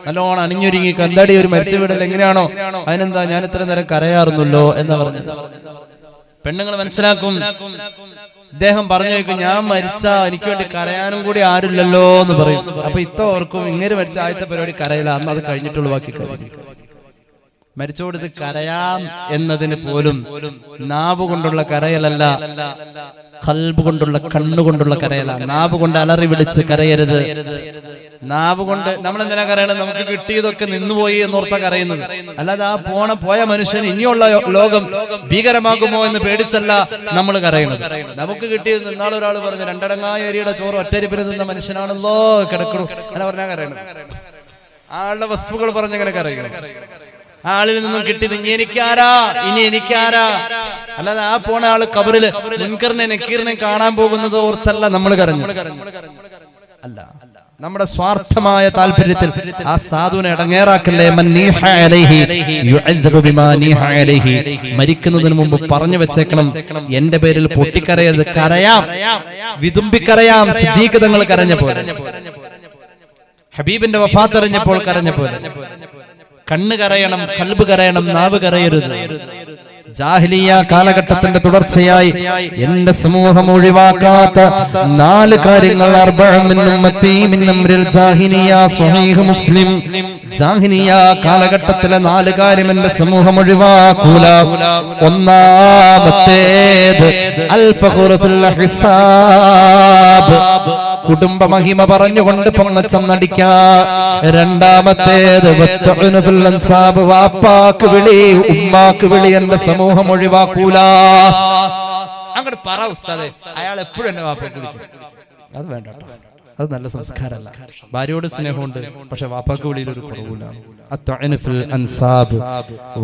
നല്ലോണം അണിഞ്ഞൊരുങ്ങി കന്താടി ഒരു മരിച്ച വീട്ടിൽ എങ്ങനെയാണോ അതിനെന്താ ഞാൻ ഇത്ര നേരം കരയാറുന്നല്ലോ എന്ന് പറഞ്ഞത്. പെണ്ണുങ്ങൾ മനസ്സിലാക്കും, ഇദ്ദേഹം പറഞ്ഞു വെക്കും, ഞാൻ മരിച്ച എനിക്ക് വേണ്ടി കരയാനും കൂടി ആരുമില്ലല്ലോ എന്ന് പറയും. അപ്പൊ ഓർക്കും ഇങ്ങനെ മരിച്ച ആദ്യത്തെ പരിപാടി കരയില്ല, അന്ന് അത് കഴിഞ്ഞിട്ടുള്ള ബാക്കി കാര്യം. മരിച്ചോടത്ത് കരയാം എന്നതിന് പോലും നാവ് കൊണ്ടുള്ള കരയലല്ല, ഖൽബ് കൊണ്ടുള്ള, കണ്ണുകൊണ്ടുള്ള കരയല. നാവ് കൊണ്ട് അലറി വിളിച്ച് കരയരുത്. നാവ് കൊണ്ട് നമ്മൾ എന്തിനാ കരയണത്? നമുക്ക് കിട്ടിയതൊക്കെ നിന്നുപോയി എന്നോർത്ത കരയുന്നത്. അല്ലാതെ ആ പോയ മനുഷ്യൻ ഇനിയുള്ള ലോകം ഭീകരമാകുമോ എന്ന് പേടിച്ചല്ല നമ്മൾ കരയണത്. നമുക്ക് കിട്ടിയത്, ഇന്നാളെ ഒരാൾ പറഞ്ഞു, 2 അടങ്ങായ അരിയുടെ ചോറ് ഒറ്റരിപ്പിൽ നിന്ന മനുഷ്യനാണല്ലോ കിടക്കണു അങ്ങനെ പറഞ്ഞാ കരയണത്. ആളുടെ വസ്തുക്കൾ പറഞ്ഞങ്ങനെ കരയണം. ആളിൽ നിന്നും കിട്ടിയത് ഇനി എനിക്കാരാ. അല്ലാതെ ആ പോണ ആള് കബറില് മുൻകറിനെ നക്കീറിനെ കാണാൻ പോകുന്നത് ഓർത്തല്ല നമ്മൾ കരഞ്ഞു. അല്ല, നമ്മുടെ സ്വാർത്ഥമായ താല്പര്യത്തിൽ ആ സാധുവിനെ ഇടങ്ങേറാക്കല്ലേ. മരിക്കുന്നതിന് മുമ്പ് പറഞ്ഞു വെച്ചേക്കണം, എന്റെ പേരിൽ പൊട്ടിക്കരയരുത്. കരയാം, വിതുമ്പിക്കരയാം. സിദ്ദീഖ് തങ്ങൾ കരഞ്ഞ പോലെ, ഹബീബിന്റെ വഫാത്ത് അറിഞ്ഞപ്പോൾ കരഞ്ഞ പോലെ. കണ്ണ് കരയണം, ഖൽബ് കരയണം, നാവ് കരയരുത്. ജാഹിലിയ കാലഘട്ടത്തിന്റെ തുടർച്ചയായി എന്റെ സമൂഹം ഒഴിവാക്കാത്ത 4 കാര്യങ്ങൾ, സ്വഹീഹ് മുസ്ലിം. ജാഹിലിയ കാലഘട്ടത്തിലെ 4 കാര്യം എന്റെ സമൂഹം ഒഴിവാക്കൂല. ഒന്നാമത്തേത് അൽ ഫഖ്റു ഫിൽ ഹിസാബ്, കുടുംബ മഹിമ പറഞ്ഞുകൊണ്ട് പൊങ്ങച്ചം നടിക്കാ. രണ്ടാമത്തേത് വാപ്പാക്ക് വിളി, ഉമ്മാക്ക് വിളി എന്റെ സമൂഹം ഒഴിവാക്കൂല. അങ്ങോട്ട് പറ ഉസ്താദേ, അയാൾ എപ്പോഴും എന്നെ വാപ്പാക്ക് വിളിക്കും. അത് വേണ്ട, അത് നല്ല സംസ്കാരമല്ല. ഭാര്യയോട് സ്നേഹമുണ്ട്, പക്ഷെ വാപ്പാക്ക് വിളിയിൽ ഒരു കുറവില്ല.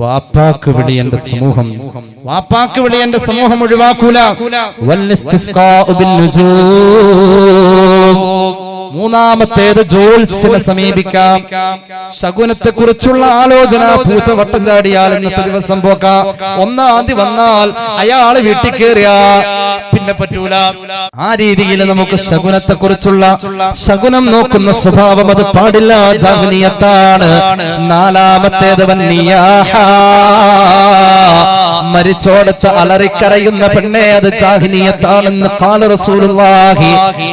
വാപ്പാക്ക് വിളി എന്റെ സമൂഹം, വാപ്പാക്ക് വിളി എന്റെ സമൂഹം ഒഴിവാക്കൂല. മൂന്നാമത്തേത് ജോത്സ്യനെ സമീപിക്കാം. ശകുനത്തെ കുറിച്ചുള്ള ആലോചന, പൂച്ച വട്ടം ചാടിയാൽ ഇന്നത്തെ ദിവസം പോക്കാം. 1-ാം തീയതി വന്നാൽ അയാള് വീട്ടിൽ കയറിയ പിന്നെ പറ്റൂല. ആ രീതിയിൽ നമുക്ക് ശകുനത്തെ കുറിച്ചുള്ള ശകുനം നോക്കുന്ന സ്വഭാവം അത് പാടില്ല, ജാഹിലിയത്താണ്. 4-ാമത്തേത് വന്നിയാഹ, മരിച്ചോടത്ത് അലറിക്കരയുന്ന പെണ്ണെ, അത് ജാഹിലിയത്താണെന്ന് ഖാല റസൂലുള്ളാഹി.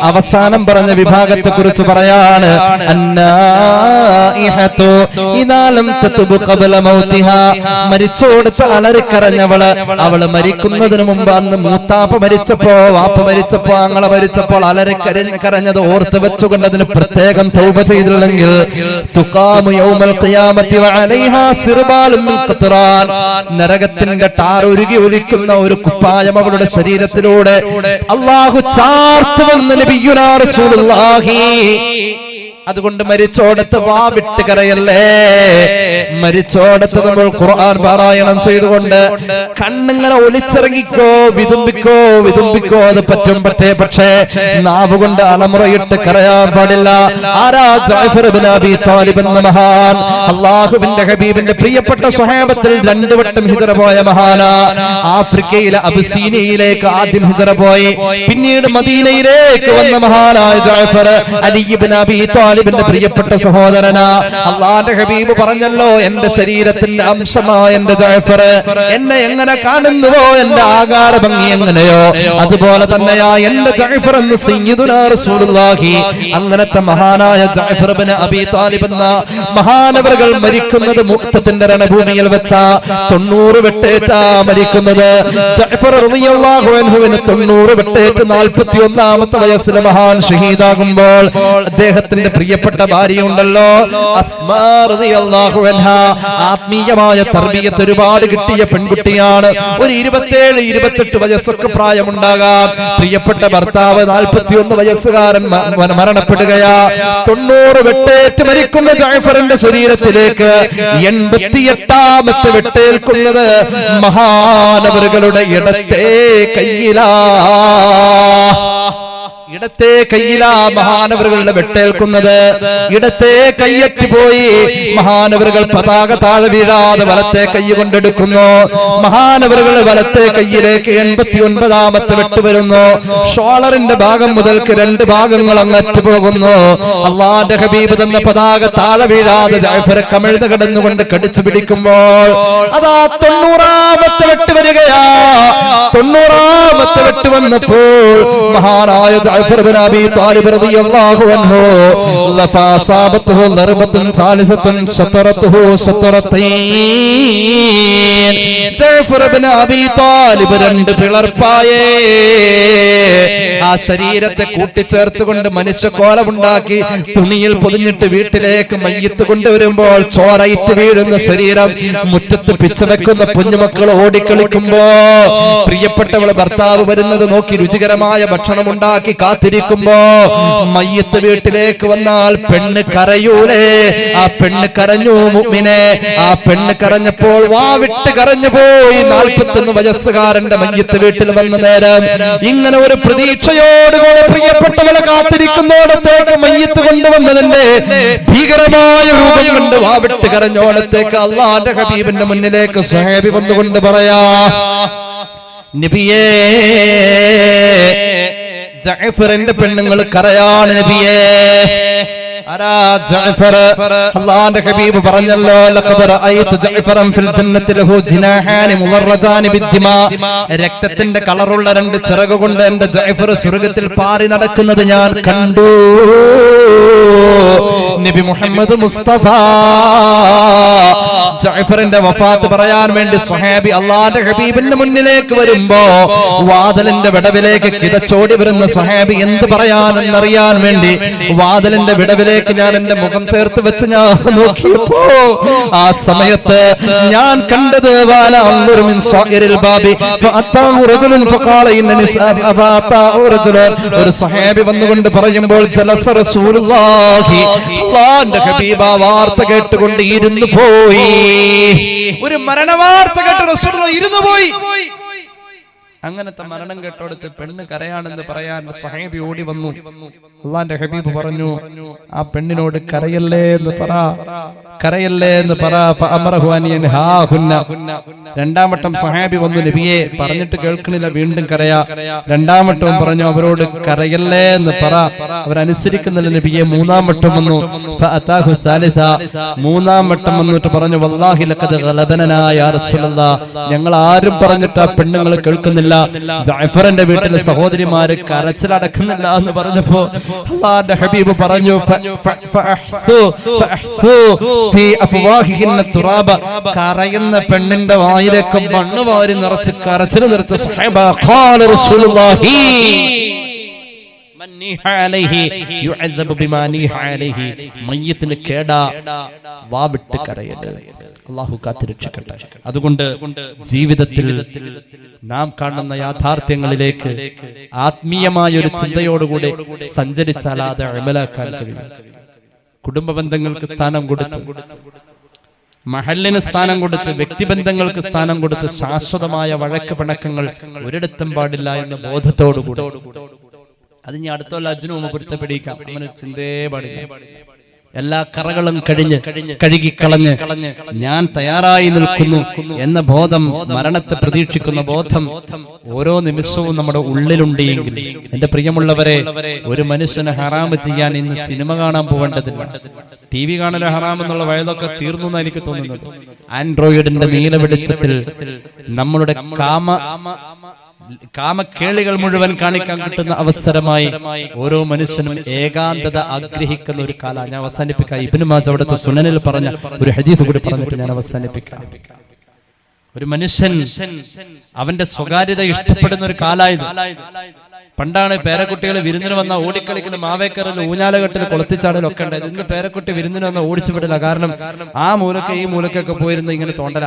അവസാനം പറഞ്ഞ വിഭാഗത്തെ ഭാഗത്തെ കുറിച്ച് പറയാണ്, അന്നാഇഹതു ഇദാ ലം തതുബ് ഖബല മൗതിഹാ, മരിച്ചോടത്ത് അലറിക്കരഞ്ഞവള്, അവള് മരിക്കുന്നതിന് മുമ്പ് അന്ന് മൂത്താപ്പ മരിച്ചപ്പോ, വാപ്പ മരിച്ചപ്പോ, ആങ്ങള മരിച്ചപ്പോൾ അലറിക്കരഞ്ഞത് ഓർത്ത് വെച്ചുകൊണ്ട് അതിന് പ്രത്യേകം തൗബ ചെയ്തില്ലെങ്കിൽ തുഖാമു യൗമൽ ഖിയാമത്തി വഅലൈഹാ സിർബാലും മിൻ ഖത്റാൻ, നരകത്തിന്റെ ടാർ ഉരുകി ഒലിക്കുന്ന ഒരു കുപ്പായം അവളുടെ ശരീരത്തിലൂടെ അല്ലാഹു ചാർത്തുവെന്ന് നബിയുനാ റസൂലുള്ളാഹി. അതുകൊണ്ട് മരിച്ചോടത്ത് വാ വിട്ട് കരയല്ലേ, മരിച്ചോടത്ത് നമ്മൾ ഖുർആൻ പാരായണം ചെയ്തുകൊണ്ട് കണ്ണിങ്ങനെ ഒലിച്ചിറങ്ങിക്കോ, വിതുമ്പിക്കോ വിതുമ്പിക്കോ, അത് പറ്റും. പക്ഷേ നാവ് കൊണ്ട് അലമുറയിട്ട് കരയാൻ പാടില്ല. ആരാ? ജഅഫർ ഇബ്നു അബീ ത്വാലിബ് എന്ന മഹാൻ, അല്ലാഹുവിന്റെ ഹബീബിന്റെ പ്രിയപ്പെട്ട സ്വഹാബത്തിൽ 2 വട്ടം ഹിജ്റ പോയ മഹാനാ. ആഫ്രിക്കയിലെ അബിസീനിയയിലേക്ക് ആദ്യം ഹിജ്റ പോയി, പിന്നീട് മദീനയിലേക്ക് വന്ന മഹാനായ ജഅഫർ അലി ഇബ്നു അബീ ത്വാലിബിന്റെ പ്രിയപ്പെട്ട സഹോദരനാ. അല്ലാഹുവിന്റെ ഹബീബ് പറഞ്ഞല്ലോ, എന്റെ ശരീരത്തിന്റെ അംശമായ എന്റെ ജഅഫർ എന്നെ എങ്ങനെ കാണുന്നുവോ, എന്റെ ആകാര ഭംഗി എങ്ങനെയോ അതുപോലെ തന്നെയാ എന്റെ ജഅഫർ എന്ന് സയ്യിദുനാ റസൂലുള്ളാഹി. അങ്ങനത്തെ മഹാനായ ജഅഫർ ഇബ്നു അബീ ത്വാലിബ് എന്ന മഹാനവറുകൾ മരിക്കുന്നത് മുഅ്തത്തിന്റെ രണഭൂമിയിൽ വെച്ചാ. 90 വെട്ടേറ്റാ മരിക്കുന്നത്. ജഅഫർ റളിയല്ലാഹു അൻഹുവിന് 90 വെട്ടേറ്റ് 41ാമത്തെ വയസ്സിൽ മഹാൻ ഷഹീദാകുമ്പോൾ അദ്ദേഹത്തിന്റെ പ്രിയപ്പെട്ട ഭാര്യയുണ്ടല്ലോ അസ്മാ റളിയല്ലാഹു അൻഹാ, ആത്മീയമായ തർബിയത്ത് ഒരുപാട് കിട്ടിയ പെൺകുട്ടിയാണ്. ഒരു 27-28 വയസ്സൊക്കെ പ്രായമുണ്ടാകാം. പ്രിയപ്പെട്ട ഭർത്താവ് 41 വയസ്സുകാരൻ മരണപ്പെടുകയാ. 90 വെട്ടേറ്റ് മരിക്കുന്ന ജഅഫറിന്റെ ശരീരത്തിലേക്ക് 88ാമത്തെ വെട്ടേൽക്കുന്നത് മഹാനവറുകളുടെ ഇടത്തെ കയ്യിലാ. ഇടത്തെ കയ്യിലാ മഹാനവറുകളുടെ വെട്ടേൽക്കുന്നത്. ഇടത്തെ കയ്യറ്റ് പോയി. മഹാനവറുകൾ പതാക താഴെ വീഴാതെ വലത്തെ കൈ കൊണ്ടെടുക്കുന്നു. മഹാനവറുകൾ വലത്തെ കയ്യിലേക്ക് 89ാമത്തെ വെട്ട് വരുന്നു. ഷോളറിന്റെ ഭാഗം മുതൽക്ക് 2 ഭാഗങ്ങൾ അങ്ങറ്റ് പോകുന്നു. അല്ലാഹുവിന്റെ ഹബീബ് തന്ന പതാക താഴെ വീഴാതെ ജഅഫർ കമിഴ്ന്ന് കിടന്നുകൊണ്ട് കടിച്ചു പിടിക്കുമ്പോൾ അതാ 90ാമത്തെ വെട്ട് വരികയാ. 90ാമത്തെ വെട്ട് വന്നപ്പോൾ മഹാനായ ജഅഫർ ഇബ്നു അബീ ത്വാലിബ് റളിയല്ലാഹു അൻഹു ലഫാസാബത്തുഹു ദർബത്തുൻ ഖാലിഫത്തുൻ ശതറത്തുഹു ശതറത്തൈൻ. ജഅഫർ ഇബ്നു അബീ ത്വാലിബ് 2 പിളർപ്പായേ. ആ ശരീരത്തെ കൂട്ടിച്ചേർത്തുകൊണ്ട് മനുഷ്യക്കോലമുണ്ടാക്കി തുണിയിൽ പൊതിഞ്ഞിട്ട് വീട്ടിലേക്ക് മയ്യത്ത് കൊണ്ടുവരുമ്പോൾ ചോരയിട്ട് വീഴുന്ന ശരീരം മുറ്റത്ത് പിച്ചവെക്കുന്ന കുഞ്ഞുമക്കൾ ഓടിക്കളിക്കുമ്പോ പ്രിയപ്പെട്ടവള് ഭർത്താവ് വരുന്നത് നോക്കി രുചികരമായ ഭക്ഷണം ഉണ്ടാക്കി കാത്തിരിക്കുമ്പോ മയ്യത്ത് വീട്ടിലേക്ക് വന്നാൽ പെണ്ണ് കരയൂലേ? ആ പെണ്ണ് കരഞ്ഞു മുഅ്മിനെ. ആ പെണ്ണ് കരഞ്ഞപ്പോൾ വാവിട്ട് കരഞ്ഞു പോയി. 41 വയസ്സുകാരന്റെ മയ്യത്ത് വീട്ടിൽ വന്ന നേരം ഇങ്ങനെ ഒരു പ്രതീക്ഷയോടുകൂടെ പ്രിയപ്പെട്ടവളെ കാത്തിരിക്കുന്നോടത്തേക്ക് മയ്യത്ത് കൊണ്ടുവന്നതിന്റെ ഭീകരമായ രൂപം കൊണ്ട് വാവിട്ട് കരഞ്ഞോടത്തേക്ക് അല്ലാഹുവിന്റെ ഹബീബിന്റെ മുന്നിലേക്ക് സ്വഹാബി വന്നുകൊണ്ട് പറയാ, നബിയേ ജഅഫറിന്റെ പെണ്ണുങ്ങൾ കരയാണ് നബിയേ. ആരാ? ജഅഫർ. അല്ലാഹുവിന്റെ ഹബീബ് പറഞ്ഞല്ലോ, ലഖദ് റഅയ്തു ജഅഫറൻ ഫിൽ ജന്നത്തി ലഹു ജിനാഹാനി മുദറജാനി ബിദ്ദിമാ. രക്തത്തിന്റെ കളറുള്ള 2 ചിറക് കൊണ്ട് എന്റെ ജഅഫർ സ്വർഗ്ഗത്തിൽ പാറി നടക്കുന്നത് ഞാൻ കണ്ടു. നബി മുഹമ്മദ് മുസ്തഫ ജഅഫറിന്റെ വഫാത്ത് പറയാൻ വേണ്ടി സ്വഹാബി അല്ലാഹുവിന്റെ ഹബീബിന്റെ മുന്നിലേക്ക് വരുമ്പോ വാതിലിന്റെ വിടവിലേക്ക് കിതച്ചോടി വരുന്ന സ്വഹാബി എന്ത് പറയാനെന്നറിയാൻ വേണ്ടി വാതിലിന്റെ വിടവിലേക്ക് ഞാൻ എന്റെ മുഖം ചേർത്ത് വെച്ച് ഞാൻ നോക്കിയപ്പോ ആ സമയത്ത് ഞാൻ കണ്ടത് ഒരു സ്വഹാബി വന്നുകൊണ്ട് പറയുമ്പോൾ ജലസ റസൂലുള്ളാഹി, അല്ലാഹുവിന്റെ ഹബീബ് ആ വാർത്ത കേട്ടുകൊണ്ട് ഇരുന്നു പോയി. ഒരു മരണവാർത്ത കേട്ട് റസൂലുള്ളാഹി ഇരുന്നു പോയി. അങ്ങനത്തെ മരണം കേട്ടോടത്ത് പെണ്ണ് കരയാണെന്ന് പറയാൻ സ്വഹാബി ഓടി വന്നു. അല്ലാഹുവിന്റെ ഹബീബ് പറഞ്ഞു, ആ പെണ്ണിനോട് കരയല്ലേ എന്ന് പറ. കരയല്ലേ എന്ന് പറ. രണ്ടാം വട്ടം സഹാബി വന്നു, നബിയെ പറഞ്ഞിട്ട് കേൾക്കണില്ല, വീണ്ടും കരയാ. രണ്ടാം വട്ടവും പറഞ്ഞു അവരോട് കരയല്ലേ എന്ന് പറ, അവരനുസരിക്കുന്നില്ല നബിയെ. മൂന്നാം വട്ടം വന്നു, മൂന്നാം വട്ടം വന്നിട്ട് പറഞ്ഞു വല്ലാഹി ലഖദ് ഗലബനാ യാ റസൂലല്ലാഹ്, ഞങ്ങൾ ആരും പറഞ്ഞിട്ട് ആ പെണ്ണുങ്ങൾ കേൾക്കുന്നില്ല. ജഅഫറിന്റെ വീട്ടിലെ സഹോദരിമാര് കരച്ചിലടക്കുന്നില്ല എന്ന് പറഞ്ഞപ്പോ അല്ലാഹുവിന്റെ ഹബീബ് പറഞ്ഞു കരയുന്ന പെണ്ണിന്റെ വായിലേക്ക് മണ്ണ് വാരി നിറച്ച് കരച്ചിൽ നിർത്തി സഹബ ഖാല റസൂലുള്ളാഹി മയ്യത്തിന് കേടാ വാവിട്ട് കരയരുത്. അല്ലാഹു കാത്തുരക്ഷിക്കട്ടെ. അതുകൊണ്ട് ജീവിതത്തിൽ നാം കാണുന്ന യാഥാർത്ഥ്യങ്ങളിലേക്ക് ആത്മീയമായ ഒരു ചിന്തയോടുകൂടി സഞ്ചരിച്ചാൽ അത് അമലാക്കാൻ കഴിയും. കുടുംബ ബന്ധങ്ങൾക്ക് സ്ഥാനം കൊടുത്ത്, മഹല്ലിന് സ്ഥാനം കൊടുത്ത്, വ്യക്തിബന്ധങ്ങൾക്ക് സ്ഥാനം കൊടുത്ത് ശാശ്വതമായ വഴക്ക് പിണക്കങ്ങൾ ഒരിടത്തും പാടില്ല എന്ന ബോധത്തോടുകൂടി അത് ഞാൻ അടുത്തുള്ള അജ്നുമ പൊരുത്തപ്പെടിക്കാം. അങ്ങനെ ചിന്തയെ പാടില്ല. എല്ലാ കറകളും കഴുകിക്കളഞ്ഞ് ഞാൻ തയ്യാറായി നിൽക്കുന്നു എന്ന ബോധം, മരണത്തെ പ്രതീക്ഷിക്കുന്ന ബോധം ഓരോ നിമിഷവും നമ്മുടെ ഉള്ളിലുണ്ട് എങ്കിൽ, എന്റെ പ്രിയമുള്ളവരെ, ഒരു മനുഷ്യന് ഹറാമ് ചെയ്യാൻ ഇന്ന് സിനിമ കാണാൻ പോവേണ്ടതില്ല. TV കാണൽ ഹറാം എന്നുള്ള വയതൊക്കെ തീർന്നു എന്നാണ് എനിക്ക് തോന്നുന്നത്. ആൻഡ്രോയിഡിന്റെ നീല വെളിച്ചത്തിൽ നമ്മളുടെ കാമക്കേളികൾ മുഴുവൻ കാണിക്കാൻ കിട്ടുന്ന അവസരമായി ഓരോ മനുഷ്യനും ഏകാന്തത ആഗ്രഹിക്കുന്ന ഒരു കാലം. ഞാൻ അവസാനിപ്പിക്കാം. ഇബ്നു മാജ അവിടുത്തെ സുനനിൽ പറഞ്ഞ ഒരു ഹദീസ് കൂടി പറഞ്ഞിട്ട് ഞാൻ അവസാനിപ്പിക്കാം. ഒരു മനുഷ്യൻ അവന്റെ സ്വകാര്യത ഇഷ്ടപ്പെടുന്ന ഒരു കാലായത്. പണ്ടാണ് പേരക്കുട്ടികൾ വിരുന്നിന് വന്ന ഓടിക്കളിക്കുന്ന മാവേക്കറിൽ ഊഞ്ഞാലകെട്ടിൽ കൊളുത്തിച്ചാടലൊക്കെ ഉണ്ടായത്. ഇന്ന് പേരക്കുട്ടി വിരുന്നിന് വന്ന ഓടിച്ചു വിടില്ല. കാരണം ആ മൂലക്ക് ഈ മൂലക്കൊക്കെ പോയിരുന്ന ഇങ്ങനെ തോണ്ടല.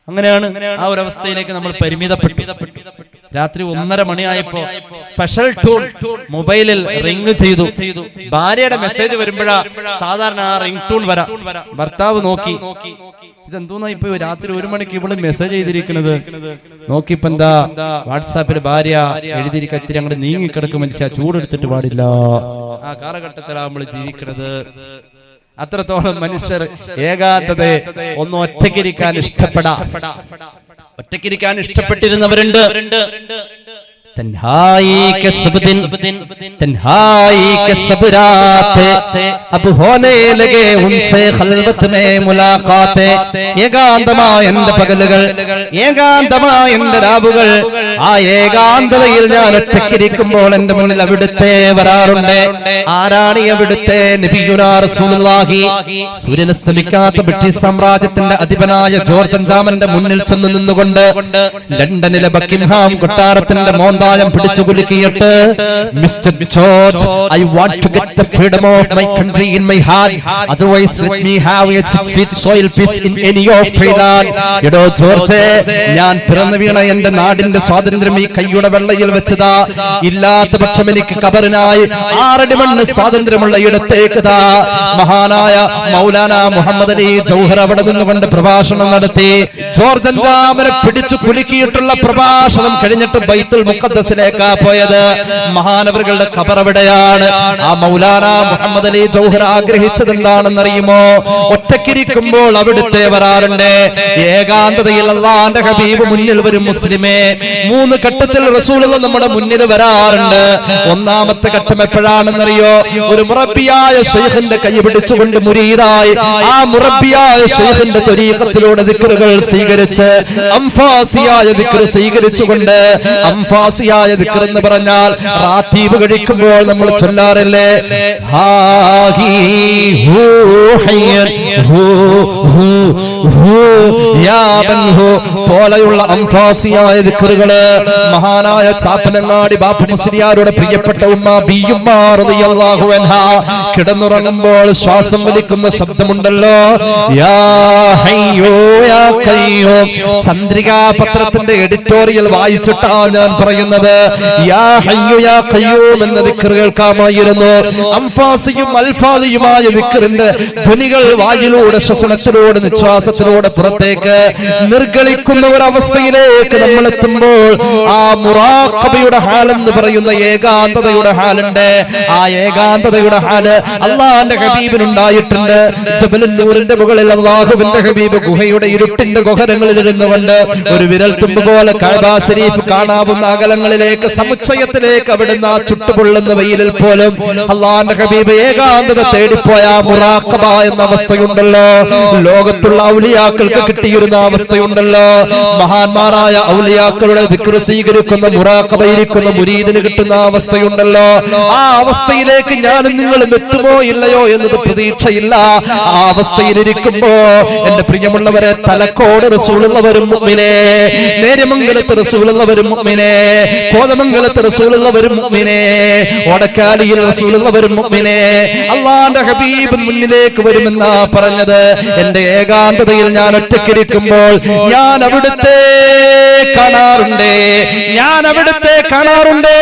അങ്ങനെയാണ് ആ ഒരു അവസ്ഥയിലേക്ക് നമ്മൾ പരിമിതപ്പെട്ടു. രാത്രി 1:30 മണിയായപ്പോ സ്പെഷ്യൽ ടൂൺ മൊബൈലിൽ റിംഗ് ചെയ്തു. ഭാര്യയുടെ മെസ്സേജ് വരുമ്പോഴാ സാധാരണ ആ റിംഗ് ടൂൺ വരാം. ഭർത്താവ് നോക്കി, ഇതെന്തോന്നാ ഇപ്പൊ രാത്രി 1 മണിക്ക് ഇവിടെ മെസ്സേജ് ചെയ്തിരിക്കുന്നത്. നോക്കിപ്പോ എന്താ, വാട്സാപ്പിൽ ഭാര്യ എഴുതിയിരിക്കുക, ഇത്തിരി അങ്ങോട്ട് നീങ്ങിക്കിടക്കും മനുഷ്യ, ചൂടെടുത്തിട്ട് പാടില്ല. ആ കാലഘട്ടത്തിലാണ് നമ്മൾ ജീവിക്കുന്നത്. അത്രത്തോളം മനുഷ്യർ ഏകാന്തതയെ ഒന്ന് ഒറ്റയ്ക്കിരിക്കാൻ ഇഷ്ടപ്പെട്ടിരുന്നവരുണ്ട്. तन्हाई के सब दिन तन्हाई के सब रातें अब होने लगे उनसे खलवत में मुलाकातें ഏകാന്തമായ എന്റെ പകലുകൾ, ഏകാന്തമായ എന്റെ രാവുകൾ, ആ ഏകാന്തതയിൽ ഞാൻ ഒറ്റയ്ക്കിരിക്കുമ്പോൾ എന്റെ മുന്നിൽ അവിടുത്തെ വരാറുണ്ട്. ആരാണ് അവിടുത്തെ? നബിയുനാ റസൂലുള്ളാഹി. സൂര്യനസ്തമിക്കാത്ത ബ്രിട്ടീഷ് സാമ്രാജ്യത്തിന്റെ അധിപനായ ജോർജ് അഞ്ചാമന്റെ മുന്നിൽ ചെന്ന് നിന്നുകൊണ്ട് ലണ്ടനിലെ ബക്കിംഗ്ഹാം കൊട്ടാരത്തിന്റെ മോന്തായം പിടിച്ചു കുലുക്കിയിട്ട്, mister George, I want to get the freedom of my country in my heart, otherwise let me have a 6 feet soil piece in any of Freeland. എടോ ജോർജ്, ഞാൻ പിറന്നു വീണ എന്റെ നാടിന്റെ സ്വാതന്ത്ര്യം ഈ കൈയുടെ വെള്ളയിൽ വെച്ചതാ. ഇല്ലാത്ത പക്ഷം എനിക്ക് കബറിനായി 6 അടി മണ്ണ് സ്വാതന്ത്ര്യമുള്ള ഇടത്തേക്ക് താ. മഹാനായ മൗലാന മുഹമ്മദ് അലി ജൗഹർ അവിടെ നിന്നുകൊണ്ട് പ്രഭാഷണം നടത്തി. ജോർജ് അഞ്ചാമനെ പിടിച്ചു കുലുക്കിയിട്ടുള്ള പ്രഭാഷണം കഴിഞ്ഞിട്ട് ബൈത്തുൽ മുഖദ്ദസിലേക്കാ പോയത്. മഹാനവറുകളുടെ ഖബർ എവിടെയാണ്? ആ മൗലാന മുഹമ്മദ് അലി ജൗഹർ ആഗ്രഹിച്ചത് എന്താണെന്നറിയുമോ? ഒറ്റക്കിരിക്കുമ്പോൾ അവിടുത്തെ വരാറുണ്ട്. ഏകാന്തതയിൽ അല്ലാഹുവിന്റെ ഹബീബ് മുന്നിൽ വരും. മുസ്ലിമേ, 3 ഘട്ടത്തിൽ റസൂലുള്ളാഹി നമ്മുടെ മുന്നിൽ വരാറുണ്ട്. ഒന്നാമത്തെ ഘട്ടം എപ്പോഴാണെന്നറിയോ? ഒരു മുറബ്ബിയായ ശൈഖിന്റെ കൈ പിടിച്ചുകൊണ്ട് മുരീദായി ആ മുറബ്ബിയായ ശൈഖിന്റെ ത്വരീഖത്തിലൂടെ ദിക്റുകൾ സ്വീകരിച്ച് അംഫാസിയായ ദിക്ർ സ്വീകരിച്ചുകൊണ്ട്, അംഫാസിയായ ദിക്ർ എന്ന് പറഞ്ഞാൽ റാത്തീബ് കഴിക്കുമ്പോൾ നമ്മൾ ചൊല്ലാറില്ലേ, ഹാഹി who ഹയ്യൻ who who who yeah Mann who പോലെയുള്ള അംഫാസിയായ ദിക്റുകള് മഹാനായ ചാപ്പനങ്ങാടി ബാപ്പു മുസ്ലിയാരുടെ പ്രിയപ്പെട്ട ഉമ്മ ബിയുമ്മ റളിയല്ലാഹു അൻഹാ കിടന്നുറങ്ങുമ്പോൾ ശ്വാസം വലിക്കുന്ന ശബ്ദമുണ്ടല്ലോ, യാ ഹയ്യോ യാ ഖയ്യൂം. ചന്ദ്രികാ പത്രത്തിന്റെ എഡിറ്റോറിയൽ വായിച്ചിട്ടാ ഞാൻ പറയുന്നത്. യാ ഹയ്യോ യാ ഖയ്യൂം എന്ന ദിക്ർ കേൾക്കാമായിരുന്നു. അംഫാസിയും അൽഫാദിയുമായ ദിക്റിന്റെ ധ്വനികൾ വായിലൂടെ ശ്വസനത്തിലൂടെ നിശ്വാസ ശ്വാസത്തിലൂടെ പുറത്തേക്ക് നിർഗളിക്കുന്ന ഒരു അവസ്ഥയിലേക്ക് നമ്മൾ എത്തുമ്പോൾ ആ മുറാഖബയുടെ ഹാലെന്ന് പറയുന്ന ഏകാന്തതയുടെ ഹാലുണ്ട്. ആ ഏകാന്തതയുടെ ഹാല് അള്ളാന്റെ ഹബീബിനുണ്ടായിട്ടുണ്ട്. ജബലുൻ നൂറിന്റെ മുകളിൽ അള്ളാഹുവിന്റെ ഹബീബ് ഗുഹയുടെ ഇരുട്ടിന്റെ ഗുഹരങ്ങളിൽ ഇരുന്നുകൊണ്ട് ഒരു വിരൽ തുമ്പ് പോലെ കഅബ ശരീഫ് കാണാവുന്ന അകലങ്ങളിലേക്ക് സമുച്ചയത്തിലേക്ക് അവിടുന്ന് ആ ചുട്ടുപൊള്ളുന്ന വെയിലിൽ പോലും അള്ളാന്റെ ഹബീബ് ഏകാന്തത തേടിപ്പോയ മുറാഖബ എന്ന അവസ്ഥയുണ്ടല്ലോ. ലോകത്തുള്ള ഔലിയാക്കൾക്ക് കിട്ടിയിരുന്ന അവസ്ഥയുണ്ടല്ലോ. മഹാന്മാരായ ഔലിയാക്കളുടെ ദിക്ർ സ്വീകരിക്കുന്ന മുറാഖബ ഇരിക്കുന്ന മുരീദിന് കിട്ടുന്ന അവസ്ഥയുണ്ടല്ലോ. ആ അവസ്ഥയിലേക്ക് ഞാനും നിങ്ങളും എത്തുമോ ഇല്ലയോ എന്നത് പ്രതീക്ഷയില്ല. ആ അവസ്ഥയിലിരിക്കുമ്പോ എന്റെ പ്രിയമുള്ളവരെ, തലക്കോട് റസൂലുള്ളവരും മുഅ്മിനേ, നേര്യമംഗലത്ത് റസൂലുള്ളവരും മുഅ്മിനേ, കോതമംഗലത്ത് റസൂലുള്ളവരും മുഅ്മിനേ, ഓടക്കാലിയിൽ റസൂലുള്ളവരും മുഅ്മിനേ, അല്ലാഹുവിന്റെ ഹബീബ് മുന്നിലേക്ക് വരുമെന്നാ പറഞ്ഞത്. എന്റെ ഏകാന്തതയിൽ ഞാൻ ഒറ്റയ്ക്കിരിക്കുമ്പോൾ ഞാൻ അവിടുത്തെ കാണാറുണ്ട്, ഞാൻ അവിടുത്തെ കാണാറുണ്ട്.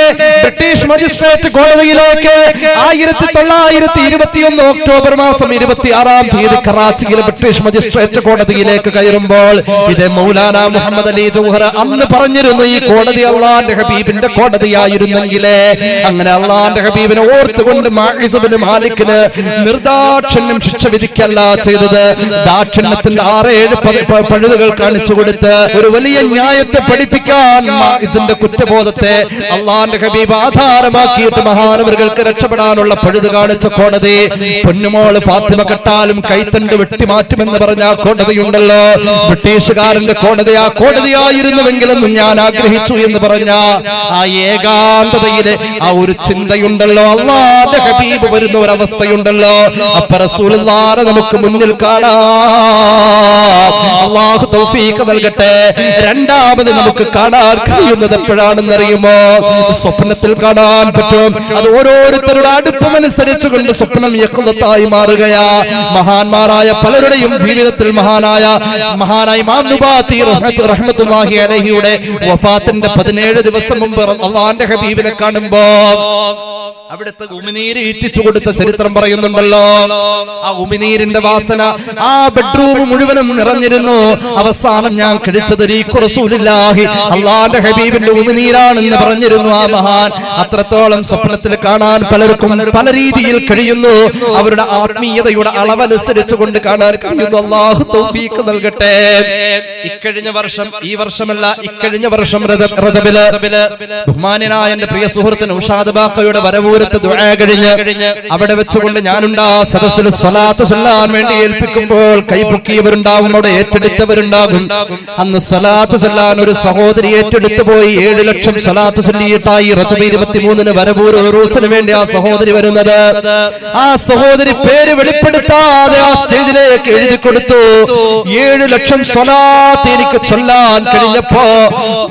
ബ്രിട്ടീഷ് മജിസ്ട്രേറ്റ് കോടതിയിലേക്ക് 1921 ഒക്ടോബർ മാസം 26-ാം തീയതി കറാച്ചിയിലെ ബ്രിട്ടീഷ് മജിസ്ട്രേറ്റ് കോടതിയിലേക്ക് കയറുമ്പോൾ ഇതേ മൗലാന മുഹമ്മദ് അലി ജൗഹർ അന്ന് പറഞ്ഞിരുന്നു, ഈ കോടതി അള്ളാന്റെ ഹബീബിന്റെ കോടതിയായിരുന്നെങ്കിലേ. അങ്ങനെ അള്ളാന്റെ ഹബീബിനെ ഓർത്തുകൊണ്ട് മാഇസ് ഇബ്നു മാലിക്കിന് നിർദാക്ഷിണ്യം ശിക്ഷ വിധിക്കല്ല ചെയ്തത്. ദാക്ഷിണ്യത്തിന്റെ 6-7 പഴുതുകൾ കാണിച്ചു കൊടുത്ത് ഒരു വലിയ ന്യായത്തെ പഠിപ്പിക്കാൻ മാഇസിന്റെ കുറ്റബോധത്തെ അള്ളാന്റെ ഹബീബ് ആധാരമാക്കിയിട്ട് മഹാനവറുകൾക്ക് രക്ഷപ്പെടാനുള്ള പഴുത് കാണിച്ച കോടതി. പൊന്നുമോള് ഫാത്തിമ കെട്ടാലും കൈത്തണ്ട് വെട്ടിമാറ്റുമെന്ന് പറഞ്ഞ ആ കോടതിയുണ്ടല്ലോ, ബ്രിട്ടീഷുകാരന്റെ കോടതി ആ കോടതിയായിരുന്നുവെങ്കിലെന്ന് ഞാൻ ആഗ്രഹിച്ചു എന്ന് പറഞ്ഞ ആ ഏകാന്തതയിലെ ആ ഒരു ചിന്തയുണ്ടല്ലോ, അല്ലാഹുവിന്റെ ഹബീബ് വരുന്ന ഒരവസ്ഥയുണ്ടല്ലോ. അപ്പൊ റസൂലുള്ളാഹിനെ നമുക്ക് മുന്നിൽ കാണാം. അല്ലാഹു തൗഫീഖ് നൽകട്ടെ. രണ്ടാമത് നമുക്ക് കാണാൻ കഴിയുന്നത് എപ്പോഴാണെന്നറിയുമോ? സ്വപ്നത്തിൽ കാണാൻ പറ്റും. അത് ഓരോരുത്തരുടെ അടുപ്പമനുസരിച്ച് കൊണ്ട് സ്വപ്നം യഖ്ലത്തായി മാറുകയാ. മഹാന്മാരായ പലരുടെയും ജീവിതത്തിൽ മഹാനായ ഇമാം നുബാത്തി റഹ്മത്തുള്ളാഹി അലൈഹിയുടെ വഫാത്തിന്റെ 17 ദിവസം മുമ്പ് അല്ലാഹുവിന്റെ ഹബീബിനെ കാണുമ്പോ അവിടുത്തെ ഉമിനീര് ഇറ്റിച്ചു കൊടുത്ത ചരിത്രം പറയുന്നുണ്ടല്ലോ. ആ ഉമിനീരിന്റെ വാസന ആ ബെഡ്റൂം മുഴുവനും നിറഞ്ഞിരുന്നു. അവസാനം ഞാൻ കഴിച്ചത് റസൂലുള്ളാഹി അല്ലാഹുവിന്റെ ഹബീബിന്റെ ഉമിനീരാണെന്ന് പറഞ്ഞിരുന്നു ആ മഹാൻ. അത്രത്തോളം സ്വപ്നത്തിൽ കാണാൻ പലർക്കും പല രീതിയിൽ കഴിയുന്നു. അവരുടെ ആത്മീയതയുടെ അളവനുസരിച്ച് കൊണ്ട് കാണാൻ കഴിയുന്നു. അല്ലാഹു തൗഫീഖ് നൽകട്ടെ. ഇക്കഴിഞ്ഞ വർഷം, ഈ വർഷമല്ല, ഇക്കഴിഞ്ഞ വർഷം റജബില് ബഹുമാന്യനായ എന്റെ പ്രിയ സുഹൃത്ത് നൗഷാദ് ബാഖയുടെ വരവൂരത്ത് ദുആ കഴിഞ്ഞ് അവിടെ വെച്ചുകൊണ്ട് ഞാനുണ്ട് ആ സദസ്സിൽ സ്വലാത്ത് ചൊല്ലാൻ വേണ്ടി ഏൽപ്പിക്കുമ്പോൾ കൈപൊക്കിയവരുണ്ടാകും, അവിടെ ഏറ്റെടുത്തവരുണ്ടാകും. അന്ന് സ്വലാത്ത് ചൊല്ലാൻ ഒരു സഹോദരി ഏറ്റെടുത്തു പോയി. 7 ലക്ഷം സ്വലാത്ത് ചൊല്ലിയിട്ടായി റജബ് 23-ന് വരവൂർ ഉറൂസിന് വേണ്ടി ആ സഹോദരി വരുന്നത്. ആ സഹോദരി പേര് വെളിപ്പെടുത്താതെ ആ സ്റ്റേജിലേക്ക് എഴുതി കൊടുത്തു. 7 ലക്ഷം സ്വലാത്ത് എനിക്ക് ചൊല്ലാൻ കഴിഞ്ഞപ്പോ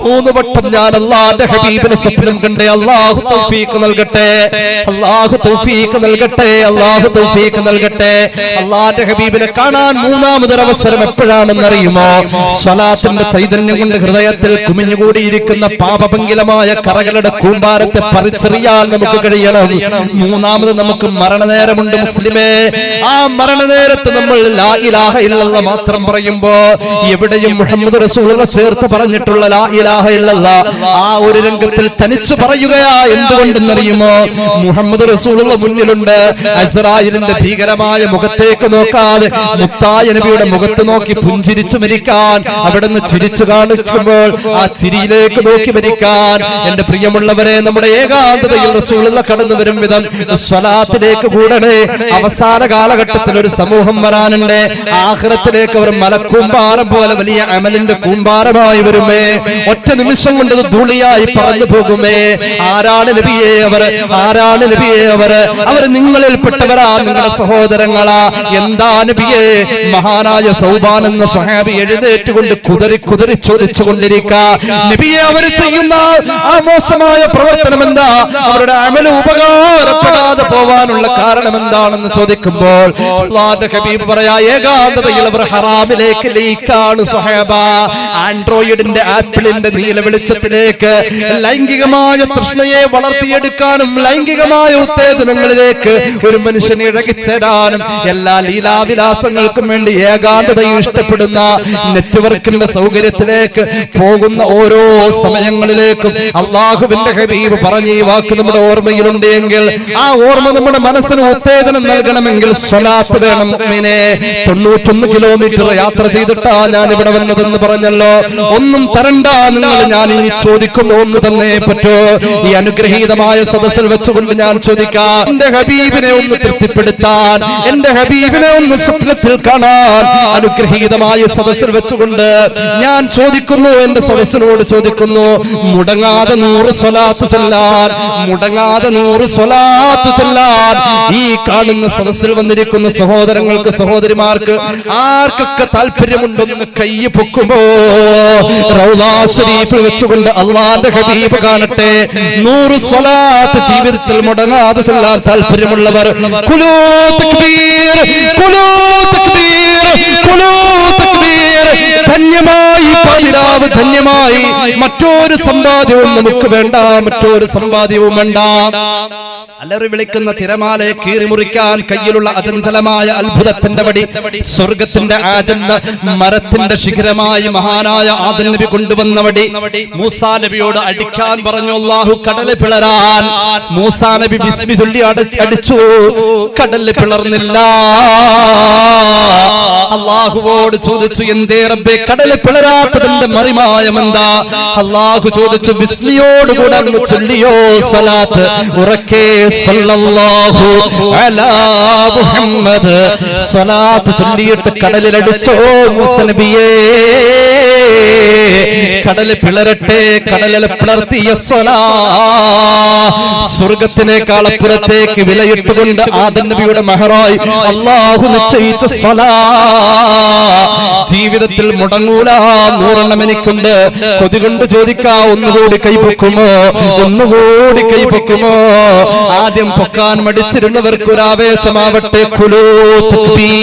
3 വട്ടം ഞാൻ അല്ലാഹുവിന്റെ ഹബീബിനെ സ്വപ്നം കണ്ടേ. അല്ലാഹു തൗഫീഖ് നൽകട്ടെ, അല്ലാഹു തൗഫീഖ് നൽകട്ടെ, അല്ലാഹു തൗഫീഖ് നൽകട്ടെ. അല്ലാഹുവിന്റെ ഹബീബിനെ കാണാൻ മൂന്നാമതൊരു അവസരം എപ്പോഴാണെന്നറിയുമോ? സ്വലാത്തിന്റെ ചൈതന്യം കൊണ്ട് ഹൃദയത്തിൽ കുമിഞ്ഞുകൂടിയിരിക്കുന്ന പാപഭംഗിലമായ കറകളുടെ കൂമ്പാരത്തെ പറിച്ചെറിയാൻ നമുക്ക് കഴിയണം. മൂന്നാമത് നമുക്ക് മരണനേരമുണ്ട് മുസ്ലിമേ. ആ മരണനേരത്ത് നമ്മൾ ലാ ഇലാഹ ഇല്ലല്ലാഹ് മാത്രം പറയുമ്പോ എവിടെയും മുഹമ്മദ് റസൂലുള്ളാഹി ചേർത്ത് പറഞ്ഞിട്ടുള്ള ലാ ഇലാഹ ഇല്ലല്ലാഹ് ആ ഒരു രംഗത്തിൽ തനിച്ചു പറയുകയാ. എന്തുകൊണ്ടെന്നറിയുമോ? മുഹമ്മദ് റസൂലുള്ളാഹി മുന്നിലുണ്ട്. അസ്റായിലിന്റെ ഭീകരമായ മുഖത്തേക്ക് നോക്കാതെ മുത്തായ നബിയുടെ മുഖത്ത് നോക്കി പുഞ്ചിരിച്ചു മരിക്കാൻ, അവിടുന്ന് ചിരിച്ചു കാണിക്കുമ്പോൾ ആ ചിരിയിലേക്ക് നോക്കി മരിക്കാൻ. എന്റെ പ്രിയമുള്ളവരെ, നമ്മുടെ ഏകാന്തതയിൽ റസൂലുള്ളാഹി കടന്നു വരും വിധം സ്വലാത്തിലേക്ക് കൂടണേ. അവസാന കാലഘട്ടത്തിൽ ഒരു സമൂഹം വരാനുണ്ട്. ആഖിറത്തിലേക്ക് അവർ മലക്കൂമ്പാരം പോലെ വലിയ അമലിന്റെ കൂമ്പാരമായി വരുമേ. ഒറ്റ നിമിഷം കൊണ്ട് ധൂളിയായി പറന്നു പോകുമേ. ആരാണ് നബിയെ അവർ? ആരാണ് നബിയെ അവർ? അവർ നിങ്ങളിൽപ്പെട്ടവരാ, നിങ്ങളുടെ സഹോദരങ്ങളാ. എന്താ നബിയെ? മഹാനായ സൗബാൻ എന്ന സ്വഹാബി എഴുന്നേറ്റുകൊണ്ട് കുതറി കുതറി ചോദിച്ചു കൊണ്ടിരിക്കുക, നബിയെ അവർ ചെയ്യുന്ന ആ മോശമായ പ്രവർത്തനം എന്താ? അവരുടെ അമല് ഉപകാരപ്പെടാതെ പോവാനുള്ള കാരണം എന്താണെന്ന് ചോദിക്കുമ്പോൾ അല്ലാഹുവിന്റെ ഹബീബ് പറയാ, ഏകാന്തതയിൽ അവർ ഹറാമിലേക്ക് ലയിക്കാണ് സ്വഹാബ. ആൻഡ്രോയിഡിന്റെ ആപ്പിളിന്റെ നീല വെളിച്ചത്തിലേക്ക് ലൈംഗികമായ തൃഷ്ണയെ വളർത്തിയെടുക്കാനും ലൈംഗിക ലൈംഗികമായ ഉത്തേജനങ്ങളിലേക്ക് ഒരു മനുഷ്യൻ ഇഴകിച്ചേരാനും എല്ലാ ലീലാവിലാസങ്ങൾക്കും വേണ്ടി ഏകാന്തതയും ഇഷ്ടപ്പെടുന്ന നെറ്റ്വർക്കിന്റെ സൗകര്യത്തിലേക്ക് പോകുന്ന ഓരോ സമയങ്ങളിലേക്കും അള്ളാഹുവിന്റെ ഹബീബ് പറഞ്ഞ ഈ വാക്ക് നമ്മുടെ ഓർമ്മയിലുണ്ട് എങ്കിൽ ആ ഓർമ്മ നമ്മുടെ മനസ്സിന് ഉത്തേജനം നൽകണമെങ്കിൽ സ്വലാത്ത് വേണം. മുഅ്മിനേ 91 കിലോമീറ്റർ യാത്ര ചെയ്തിട്ടാ ഞാൻ ഇവിടെ വന്നതെന്ന് പറഞ്ഞല്ലോ. ഒന്നും തരണ്ട നിങ്ങൾ, ഞാൻ ഇനി ചോദിക്കുന്നു ഒന്ന് തന്നേ പറ്റോ. ഈ അനുഗ്രഹീതമായ സദസ്സിൽ വെച്ചുകൊണ്ട് ഞാൻ ചോദിക്കാം, എന്റെ ഹബീബിനെ ഒന്ന് തൃപ്തിപ്പെടുത്താൻ, എന്റെ ഹബീബിനെ ഒന്ന് സ്വപ്നത്തിൽ കാണാൻ അനുഗ്രഹീതമായ സദസ്സിൽ വെച്ചുകൊണ്ട് ഞാൻ ചോദിക്കുന്നു, എന്റെ സദസ്സിനോട് ചോദിക്കുന്നു, മുടങ്ങാതെ 100 സ്വലാത്ത് ചൊല്ലാൻ, മുടങ്ങാതെ 100 സ്വലാത്ത് ചൊല്ലാൻ ഈ കാണുന്ന സദസ്സിൽ വന്നിരിക്കുന്ന സഹോദരങ്ങൾക്ക് സഹോദരിമാർക്ക് ആർക്കൊക്കെ താല്പര്യമുണ്ടെന്ന് കൈ പൊക്കുമോ? റൗളാ ശരീഫിൽ വെച്ചുകൊണ്ട് അള്ളാന്റെ ഹബീബ് കാണട്ടെ. 100 സ്വലാത്ത് ജീവിതത്തിൽ മുടങ്ങാതെ ചൊല്ലാൻ താല്പര്യമുള്ളവർ ഖുലൂ തക്ബീർ, ഖുലൂ തക്ബീർ, ഖുലൂ തക്ബീർ. ധന്യമായി പതിരാവ്, ധന്യമായി. മറ്റൊരു സമ്പാദ്യവും നമുക്ക് വേണ്ട, മറ്റൊരു സമ്പാദ്യവും വേണ്ട. അലറി വിളിക്കുന്ന തിരമാലയെ കീറിമുറിക്കാൻ കയ്യിലുള്ള അചഞ്ചലമായ അത്ഭുതത്തിന്റെ വടി, സ്വർഗത്തിന്റെ ആജന്ത മരത്തിന്റെ ശിഖരമായി മഹാനായ ആദം നബി കൊണ്ടുവന്ന വടി മൂസാ നബിയോട് അടിക്കാൻ പറഞ്ഞു. അല്ലാഹു കടല് പിളരാൻ മൂസാ നബി ബിസ്മി ചൊല്ലി അടിച്ചു, കടല് പിളർന്നില്ല. അല്ലാഹുവോട് ചോദിച്ചു, എന്തേ റബ്ബേ കടല് പിളരാത്തതിന്റെ മറിമായമെന്താ? അല്ലാഹു ചോദിച്ചു, ബിസ്മിയോടുകൂടെ അങ്ങ് ചൊല്ലിയോ സ്വലാത്ത്? ഉറക്കെ സല്ലല്ലാഹു അലാ മുഹമ്മദ് സ്വലാത്ത് ചൊല്ലിയിട്ട് കടലിലടിച്ചോ മൂസ നബിയേ. കടല് പിളരട്ടെ, കടലിൽ പിളർത്തിയ സ്വലാ സ്വർഗത്തിനേക്കാൾ അപ്പുറത്തേക്ക് വിലയിട്ടുകൊണ്ട് ആദം നബിയുടെ മെഹറായി അല്ലാഹു നിശ്ചയിച്ച സ്വലാ ജീവിതത്തിൽ മുടങ്ങൂല. 100 എനിക്കുണ്ട്. കൊതി കൊണ്ട് ചോദിക്കാ, ഒന്നുകൂടി കൈപൊക്കുമോ? ഒന്നുകൂടി കൈപൊക്കുമോ? ആദ്യം പൊക്കാൻ മടിച്ചിരുന്നവർക്ക് ഒരു ആവേശമാവട്ടെ. ഖുലൂ തക്ബീർ,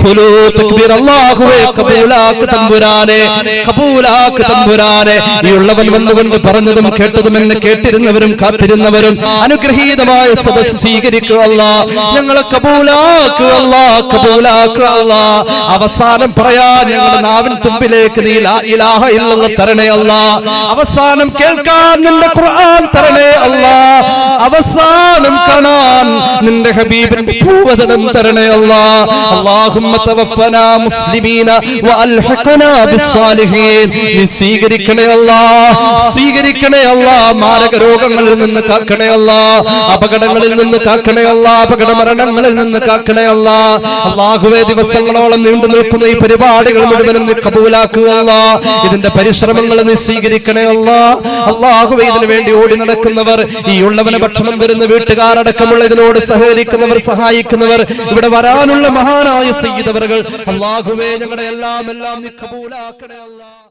ഖുലൂ തക്ബീർ. അല്ലാഹുവേ ഖബൂലാക്ക് തമ്പുരാനെ, ഖബൂലാക്ക് തമ്പുരാനെ. ഈ ഉള്ളവൻ വന്നുകൊണ്ട് പറഞ്ഞതും കേട്ടതും എന്നെ കേട്ടിരുന്നവരും കാത്തിരുന്നവരും അനുഗ്രഹീതമായ സദസ്സ് സ്വീകരിക്കുക അല്ലാഹ്. ഞങ്ങളെ ഖബൂലാക്കുക അല്ലാഹ്, ഖബൂലാക്കുക അല്ലാഹ്. അവസാനം പറയാൻ ഞങ്ങളുടെ നാവിൻ തുമ്പിലേക്ക് നീ ലാ ഇലാഹ ഇല്ലല്ലാഹ് തരണേ അല്ലാഹ്. അവസാനം കേൾക്കാൻ നിന്റെ ഖുർആൻ തരണേ അല്ലാഹ്. അവസാനം കാണാൻ നിന്റെ ഹബീബിന്റെ ഭൂവദനം തരണേ അല്ലാഹ്. അല്ലാഹുമ്മ തവഫനാ മുസ്ലിമീന വഅൽഹിഖനാ ബിസ്സാലിഹീൻ. നീ സ്വീകരിക്കണേ അല്ലാഹ്, സ്വീകരിക്കണേ അല്ലാഹ്. മാരക രോഗങ്ങളിൽ നിന്ന് കാക്കണേ അല്ലാഹ്, അപകടങ്ങളിൽ നിന്ന് കാക്കണേ അല്ലാഹ്, അപകട മരണങ്ങളിൽ നിന്ന് കാക്കണേ അല്ലാഹ്. അല്ലാഹുവേ ദിവസങ്ങളോളം നീണ്ടു നിൽക്കുന്ന ഈ പരിപാടികൾ മുഴുവനും നീ കബൂലാക്കുക അല്ലാഹ്. ഇതിന്റെ പരിശ്രമങ്ങൾ നീ സ്വീകരിക്കണേ അല്ലാഹ്. അല്ലാഹുവേ ഇതിനു വേണ്ടി ഓടി നടക്കുന്നവർ, ഈ ഉള്ളവന് ഭക്ഷണം തരുന്ന വീട്ടുകാരടക്കമുള്ള ഇതിനോട് സഹകരിക്കുന്നവർ, സഹായിക്കുന്നവർ, ഇവിടെ വരാനുള്ള മഹാനായ സയ്യിദ് അവറുകൾ, അല്ലാഹുവേ ഞങ്ങളുടെ എല്ലാം നീ കബൂലാക്കണേ അല്ലാഹ്.